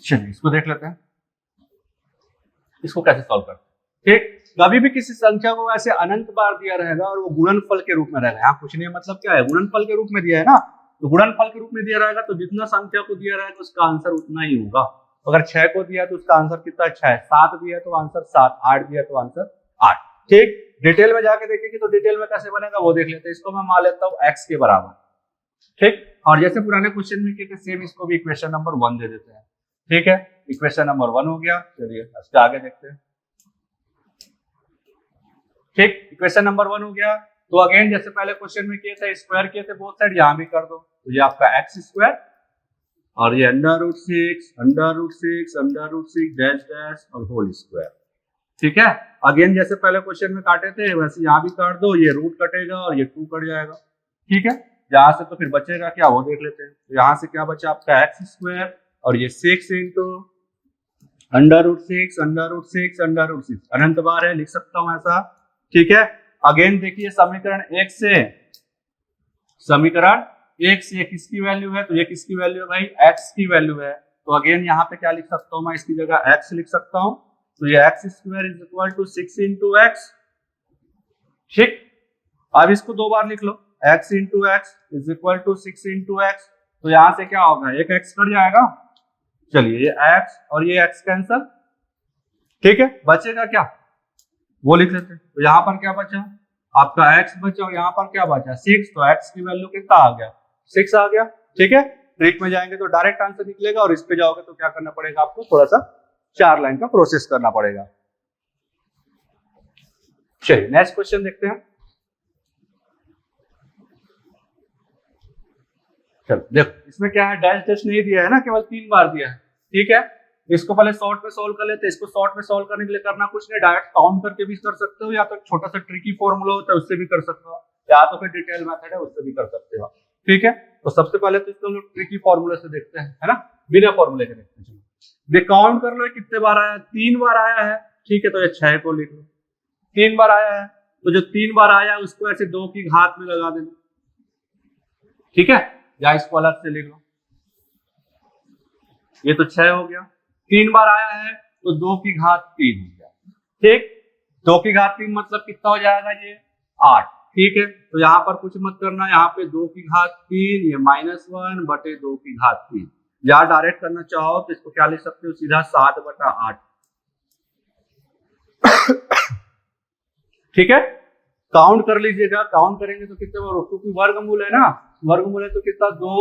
चलिए इसको देख लेते हैं, इसको कैसे सॉल्व करते हैं। ठीक, कभी भी किसी संख्या को वैसे अनंत बार दिया रहेगा और वो गुणनफल के रूप में रहेगा। यहाँ पूछने का मतलब क्या है, गुणनफल के रूप में दिया है ना, तो गुणनफल के रूप में दिया रहेगा तो जितना संख्या को दिया रहेगा उसका आंसर उतना ही होगा। अगर 6 को दिया तो उसका आंसर कितना 6, 7 दिया तो आंसर 7, 8 दिया तो आंसर 8। ठीक, डिटेल में जाके देखेंगे तो डिटेल में कैसे बनेगा वो देख लेते हैं। इसको मैं मान लेता हूँ x के बराबर, ठीक, और जैसे पुराने क्वेश्चन में किए थे सेम इसको भी इक्वेशन नंबर 1 दे देते हैं। ठीक है, इक्वेशन नंबर 1 हो गया। चलिए इसके आगे देखते हैं। ठीक, इक्वेशन नंबर 1 हो गया। तो अगेन जैसे पहले क्वेश्चन में किए थे स्क्वायर किए थे बोथ साइड, यहां भी कर दो। तो ये आपका x स्क्वायर और ये √6 √6 डैश डैश और होल स्क्वायर। ठीक है, अगेन जैसे पहले क्वेश्चन में काटे थे वैसे यहाँ भी काट दो, ये रूट कटेगा और ये 2 कट जाएगा। ठीक है, यहाँ से तो फिर बचेगा क्या वो देख लेते हैं। तो यहाँ से क्या बचा आपका x स्क्वायर और ये 6 इंटू √6 अनंत बार है, लिख सकता हूं ऐसा। ठीक है, अगेन देखिए समीकरण 1 से ये किसकी वैल्यू है, तो ये किसकी वैल्यू है भाई, x की वैल्यू है। तो अगेन यहाँ पे क्या लिख सकता हूँ मैं, इसकी जगह x लिख सकता हूँ। तो ये x square is equal to 6 into x। ठीक, अब इसको 2 बार लिख लो, x into x is equal to 6 into x. तो यहां से क्या होगा, एक x कट जाएगा। चलिए ये x और ये x कैंसल। ठीक है, बचेगा क्या वो लिख लेते हैं। तो यहाँ पर क्या बचा आपका x बचा और यहाँ पर क्या बचा 6। तो x की वैल्यू कितना आ गया, 6 आ गया। ठीक है, ट्रिक में जाएंगे तो डायरेक्ट आंसर निकलेगा और इस पे जाओगे तो क्या करना पड़ेगा आपको, थोड़ा सा 4 लाइन का प्रोसेस करना पड़ेगा। चलिए नेक्स्ट क्वेश्चन देखते हैं। चलो देखो इसमें क्या है, डैश डैश नहीं दिया है ना, केवल 3 बार दिया है। ठीक है, इसको पहले शॉर्ट में सोल्व कर लेते हैं। इसको शॉर्ट में सोल्व करने के लिए करना कुछ नहीं, डायरेक्ट काउंट करके भी कर सकते हो, या तो छोटा सा ट्रिकी फॉर्मूला होता है उससे भी कर सकते हो, या तो फिर डिटेल मेथड है उससे भी कर सकते हो। ठीक है, तो सबसे पहले तो इसको हम लोग ट्रिकी फॉर्मूला से देखते हैं, है ना, बिना फॉर्मूले के देखते हैं। चलो ये काउंट कर लो कितने बार आया, 3 बार आया है। ठीक है, तो ये 6 को लिख लो, 3 बार आया है तो जो 3 बार आया है उसको ऐसे 2 की घात में लगा देना। ठीक है, या इसको अलग से लिख लो, ये तो 6 हो गया। 3 बार आया है तो 2 की घात 3 हो गया। ठीक, 2 की घात 3 मतलब कितना हो जाएगा, ये 8। ठीक है, तो यहाँ पर कुछ मत करना, यहाँ पे 2 की घात 3, ये -1 बटे 2 की घात 3। या डायरेक्ट करना चाहो तो इसको क्या लिख सकते हो, सीधा 7/8। ठीक है, काउंट कर लीजिएगा, काउंट करेंगे तो कितने बार, क्योंकि वर्गमूल है ना, वर्गमूल है तो कितना 2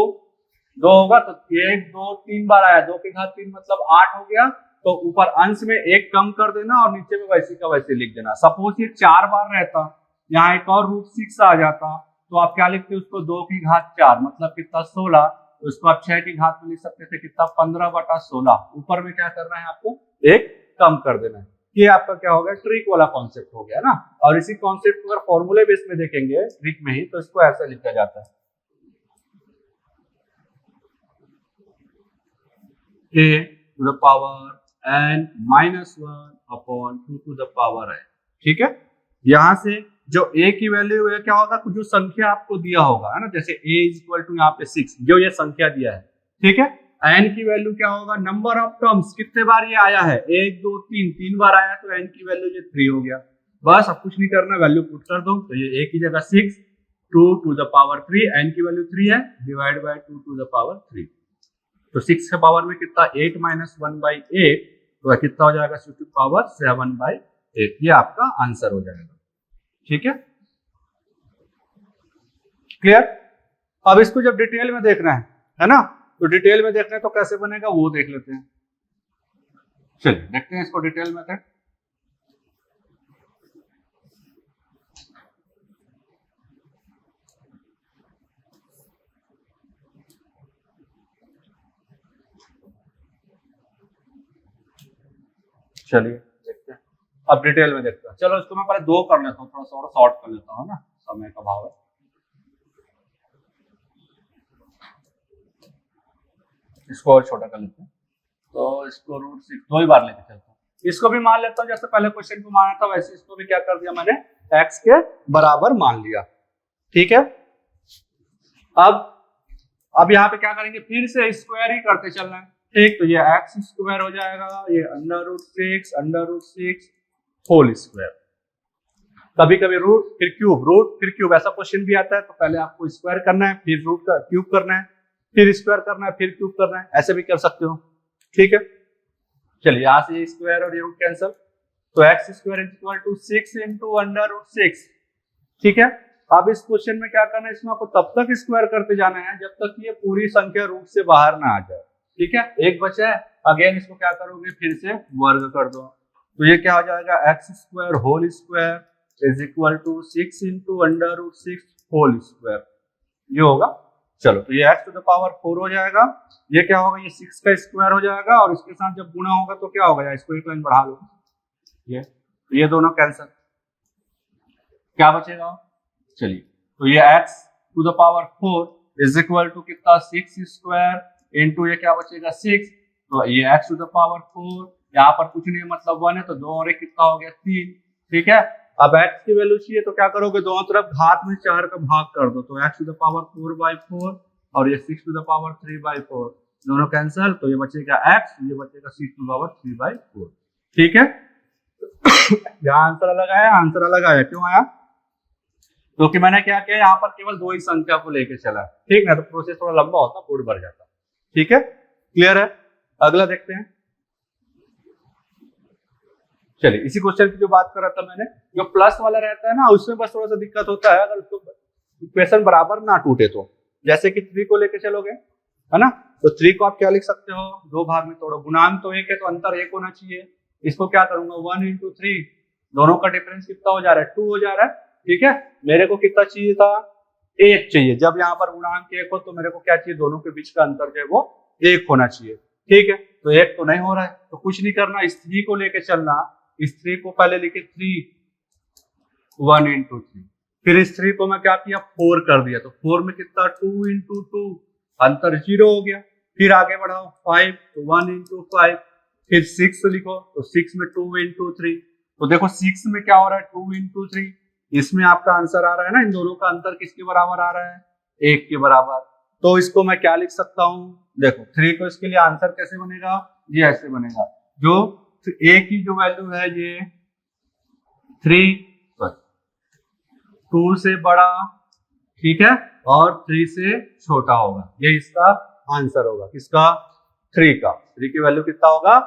होगा। तो 1 2 3 बार आया, 2 की घात 3 मतलब 8 हो गया। तो ऊपर अंश में 1 कम कर देना और नीचे में वैसे का वैसे लिख देना। सपोज ये 4 बार रहता, यहाँ एक और √6 आ जाता, तो आप क्या लिखते, उसको 2 की घात 4 मतलब कितना 16। तो इसको आप 6 की घात में लिख सकते थे कितना 15/16। ऊपर में क्या करना है आपको, 1 कम कर देना है। ये आपका क्या हो गया, ट्रिक वाला कॉन्सेप्ट हो गया ना। और इसी कॉन्सेप्ट को अगर फॉर्मूले बेस में देखेंगे ट्रिक में ही, तो इसको ऐसा लिखा जाता है, a to the power n -1/2 to the power n। ठीक है, यहां से जो a की वैल्यू है क्या होगा, जो संख्या आपको दिया होगा, है ना, जैसे a इक्वल टू यहाँ पे 6, जो ये संख्या दिया है। ठीक है, n की वैल्यू क्या होगा, नंबर ऑफ टर्म्स, कितने बार ये आया है, 1 2 3 बार आया, तो n की वैल्यू ये 3 हो गया। बस अब कुछ नहीं करना, वैल्यू पुट कर दो। तो ये a की जगह 6, 2 to the power 3, n की वैल्यू 3 है, divide by 2 to the power 3। तो 6 के पावर में कितना 8 - 1/8, तो कितना हो जाएगा 6 to the power 7/8। ये आपका आंसर हो जाएगा। ठीक है, क्लियर। अब इसको जब डिटेल में देखना है ना, तो डिटेल में देखना है तो कैसे बनेगा वो देख लेते हैं। चलिए देखते हैं इसको डिटेल में। चलिए देखते हैं, अब डिटेल में देखते हैं। चलो इसको मैं पहले 2 कर लेता हूँ, थोड़ा सा और शॉर्ट कर लेता हूँ ना, समय का भाव है। इसको और छोटा कर लेते हैं, तो इसको √6 2 ही बार लेके चलता हूँ। इसको भी मान लेता हूँ, जैसे पहले क्वेश्चन को माना था वैसे इसको भी क्या कर दिया मैंने, x के बराबर मान लिया। ठीक है, अब यहाँ पे क्या करेंगे, फिर से स्क्वायर ही करते चलना है। ठीक, तो ये x स्क्वायर हो जाएगा, ये √6 होल स्क्वायर। कभी कभी रूट फिर क्यूब ऐसा क्वेश्चन भी आता है, तो पहले आपको स्क्वायर करना है, फिर रूट का क्यूब करना है, फिर स्क्वायर करना है, फिर क्यूब करना है, ऐसे भी कर सकते हो। ठीक है, चलिए यहाँ से ये स्क्वायर और ये रूट कैंसल, तो x square is equal to 6 into under root 6। ठीक है, अब इस क्वेश्चन में क्या करना है, इसमें आपको तब तक स्क्वायर करते जाना है जब तक ये पूरी संख्या रूट से बाहर ना आ जाए। ठीक है, एक बचा है, अगेन इसको क्या करोगे, फिर से वर्ग कर दो, तो ये क्या हो जाएगा, x square whole square is equal to 6 into under root 6 whole square, ये होगा। चलो, तो ये एक्स टू द पावर 4 हो जाएगा, ये क्या होगा, ये 6 का स्क्वायर हो जाएगा, और इसके साथ जब गुणा होगा तो क्या होगा, इसको एक लाइन बढ़ा लो, ये दोनों कैंसिल, क्या बचेगा, चलिए, तो ये x to the power 4 is equal to कितना, 6 स्क्वायर इंटू ये क्या बचेगा 6, तो ये x टू द पावर 4, यहाँ पर कुछ नहीं मतलब 1 है, तो 2 और 1 कितना हो गया 3। ठीक है, अब x की वैल्यू चाहिए तो क्या करोगे, दोनों तरफ घात में 4 का भाग कर दो, तो x टू द पावर 4/4 और ये 6 टू द पावर 3/4, दोनों कैंसिल, तो ये बचेगा x, ये बचेगा 6 टू द पावर 3/4। ठीक है, यहाँ आंसर अलग आया, आंसर अलग आया, क्यों आया, क्योंकि मैंने क्या किया, यहाँ पर केवल 2 ही संख्या को लेके चला, ठीक ना, तो प्रोसेस थोड़ा लंबा होता, बोर्ड भर जाता। ठीक है, क्लियर है, अगला देखते हैं। चलिए, इसी क्वेश्चन की जो बात कर रहा था मैंने, जो प्लस वाला रहता है ना, उसमें बस थोड़ा सा दिक्कत होता है, अगर उसको इक्वेशन बराबर ना टूटे तो, जैसे कि 3 को लेके चलोगे, है ना, तो 3 को आप क्या लिख सकते हो, 2 भाग में तोड़ो, गुणांक तो 1 है तो अंतर 1 होना चाहिए, इसको क्या करूंगा 1 इंटू 3, दोनों का डिफरेंस कितना हो जा रहा है, 2 हो जा रहा है। ठीक है, मेरे को कितना चाहिए था, 1 चाहिए, जब यहाँ पर गुणांक 1 हो तो मेरे को क्या चाहिए, दोनों के बीच का अंतर जो है वो 1 होना चाहिए। ठीक है, तो 1 तो नहीं हो रहा है, तो कुछ नहीं करना, इस 3 को लेके चलना, इस 3 को पहले लिखे 3, 1 इंटू 3, फिर इस 3 को मैं क्या किया 4 कर दिया, तो 4 में कितना 2 इंटू 2, अंतर 0 हो गया, फिर आगे बढ़ाओ 5, तो 1 इंटू 5, फिर 6 लिखो, तो 6 में 2 इंटू 3, तो देखो 6 में क्या हो रहा है 2 इंटू 3, इसमें आपका आंसर आ रहा है ना, इन दोनों का अंतर किसके बराबर आ रहा है, 1 के बराबर, तो इसको मैं क्या लिख सकता हूँ, देखो 3 को, इसके लिए आंसर कैसे बनेगा, ये ऐसे बनेगा, जो a की जो वैल्यू है ये 2 से बड़ा, ठीक है, और 3 से छोटा होगा, ये इसका आंसर होगा, किसका, 3 का, 3 की वैल्यू कितना होगा,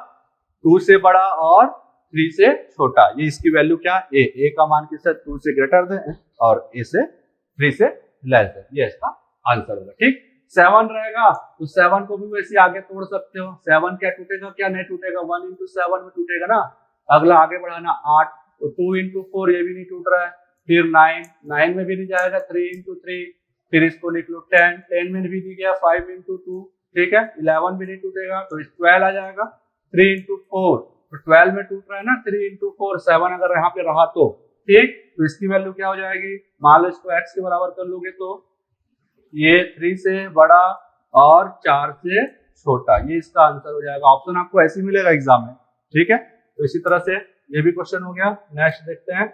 2 से बड़ा और 3 से छोटा, ये इसकी वैल्यू क्या, a का मान किससे 2 से ग्रेटर है और a से 3 से लेस है, ये इसका आंसर होगा। ठीक, 7 रहेगा तो 7 को भी वैसे आगे तोड़ सकते हो, 7 क्या टूटेगा, क्या नहीं टूटेगा, 1 इंटू 7 में टूटेगा ना, अगला आगे बढ़ाना 8, तो 2 इंटू 4 ये भी नहीं टूट रहा है, फिर 9 में भी नहीं जाएगा, 3 इंटू 3, फिर इसको लिख लो 10 में भी नहीं गया, 5 इंटू 2, ठीक है, 11 भी नहीं टूटेगा, तो 12 आ जाएगा, 3 इंटू 4, तो 12 में टूट रहा है ना, 3 इंटू 4, 7 अगर यहाँ पे रहा तो, ठीक, तो इसकी वैल्यू क्या हो जाएगी, मान लो इसको x के बराबर कर लोगे तो ये 3 से बड़ा और 4 से छोटा, ये इसका आंसर हो जाएगा, ऑप्शन आपको ऐसे ही मिलेगा एग्जाम में। ठीक है, तो इसी तरह से ये भी क्वेश्चन हो गया। नेक्स्ट देखते हैं,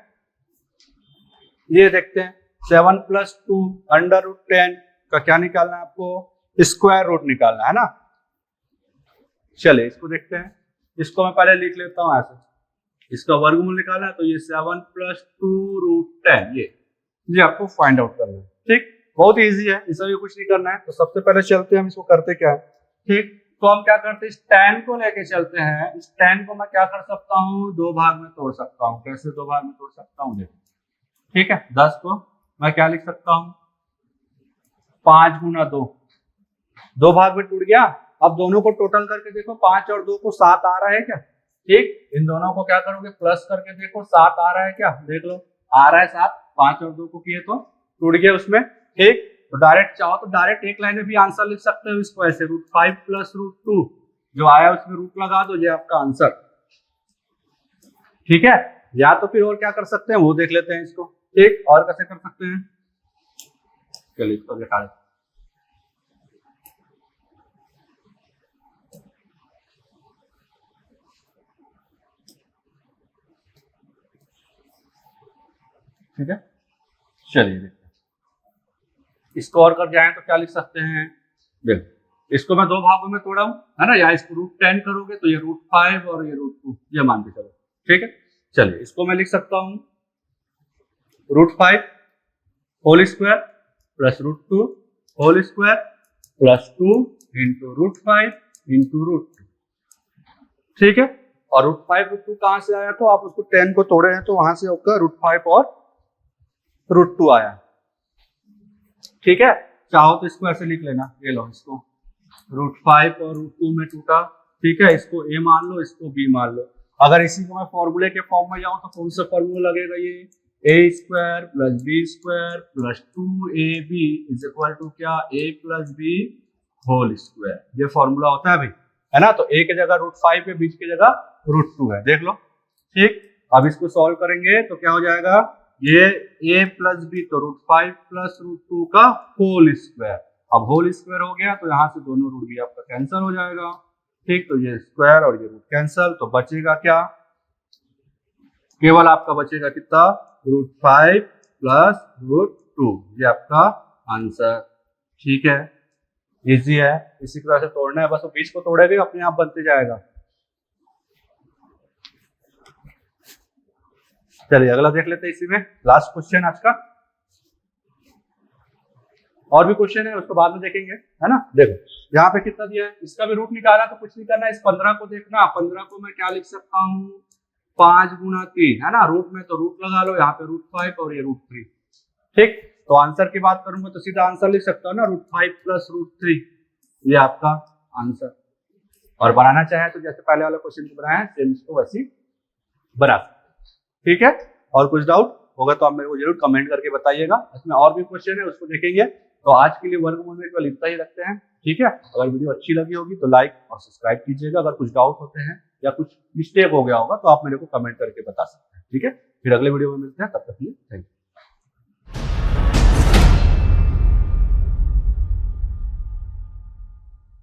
ये देखते हैं 7 + 2 √10 का क्या निकालना है आपको, स्क्वायर रूट निकालना है ना। चलिए इसको देखते हैं, इसको मैं पहले लिख लेता हूं ऐसे, इसका वर्गमूल निकालना है, तो ये 7 + 2 √10, ये आपको फाइंड आउट करना है। ठीक, बहुत इजी है, इसमें भी कुछ नहीं करना है। तो सबसे पहले चलते हैं, हम इसको करते क्या है, ठीक, तो हम क्या करते हैं, इस tan को लेके चलते हैं। इस tan को मैं क्या कर सकता हूँ, 2 भाग में तोड़ सकता हूँ। कैसे 2 भाग में तोड़ सकता हूँ, देखो, ठीक है, 10 को मैं क्या लिख सकता हूँ, 5 × 2, 2 भाग में टूट गया। अब दोनों को टोटल करके देखो, 5 और 2 को 7 आ रहा है क्या, ठीक, इन दोनों को क्या करोगे, प्लस करके देखो 7 आ रहा है क्या, देख लो आ रहा है 7, 5 और 2 को किए तो टूट गया उसमें। ठीक, तो डायरेक्ट चाहो तो डायरेक्ट एक लाइन में भी आंसर लिख सकते हो इसको ऐसे, √5 + √2 जो आया उसमें रूट लगा दो, ये आपका आंसर। ठीक है, या तो फिर और क्या कर सकते हैं वो देख लेते हैं इसको। ठीक, और कैसे कर सकते हैं, चलिए इसको दिखा देते हैं। ठीक है, चलिए देखते हैं, इसको और कर जाए तो क्या लिख सकते हैं, देखो इसको मैं 2 भागों में तोड़ा हूं, है ना, या इसको √10 करोगे तो ये √5 और ये √2, ये मान के चलो। ठीक है, चलिए इसको मैं लिख सकता हूं √5 whole square plus √2 whole square plus 2 into √5 into √2। ठीक है, और √5 √2 कहां से आया? तो आप उसको 10 को तोड़े हैं तो वहां से आपका √5 और √2 आया। ठीक है, चाहो तो स्क्वायर से लिख लेना, ये लो इसको √5 और √2 में टूटा। ठीक है, इसको a मान लो, इसको b मान लो। अगर इसी को मैं फॉर्मूले के फॉर्म में जाऊं तो कौन सा फॉर्मूला लगेगा? ये a square plus b square plus 2ab is equal to क्या? a plus b whole square. ये फॉर्मूला होता है भाई, है ना। तो a की जगह √5 है, b की जगह √2 है, देख लो। ठीक, अब इसको सॉल्व करेंगे तो क्या हो जाएगा? ये a प्लस b तो √5 प्लस √2 का होल स्क्वायर। अब होल स्क्वायर हो गया तो यहाँ से दोनों रूट भी आपका कैंसिल हो जाएगा। ठीक, तो ये स्क्वायर और ये रूट कैंसिल, तो बचेगा क्या? केवल आपका बचेगा कितना? √5 प्लस √2। ये आपका आंसर। ठीक है, इजी है, इसी तरह से तोड़ना है, बस वो बीच को तोड़ेगे अपने आप बनते जाएगा। चलिए अगला देख लेते हैं, इसी में लास्ट क्वेश्चन आज का। और भी क्वेश्चन है, उसको बाद में देखेंगे, है ना। देखो यहाँ पे कितना दिया है, इसका भी रूट निकाला तो कुछ नहीं करना है, इस 15 को देखना। 15 को मैं क्या लिख सकता हूँ? 5 गुना 3, है ना। रूट में तो रूट लगा लो, यहाँ पे √5 और ये √3। ठीक, तो आंसर की बात करूंगा तो सीधा आंसर लिख सकता हूँ ना, √5 प्लस √3। ये आपका आंसर। और बनाना चाहे तो जैसे पहले वाला क्वेश्चन को बनाया सेम इसको वैसे बना सकते। ठीक है, और कुछ डाउट होगा तो आप मेरे को जरूर कमेंट करके बताइएगा। इसमें और भी क्वेश्चन है, उसको देखेंगे। तो आज के लिए वर्गमूल में केवल इतना ही रखते हैं। ठीक है, अगर वीडियो अच्छी लगी होगी तो लाइक और सब्सक्राइब कीजिएगा। अगर कुछ डाउट होते हैं या कुछ मिस्टेक हो गया होगा तो आप मेरे को कमेंट करके बता सकते हैं। ठीक है, फिर अगले वीडियो में मिलते हैं, तब तक के लिए थैंक यू।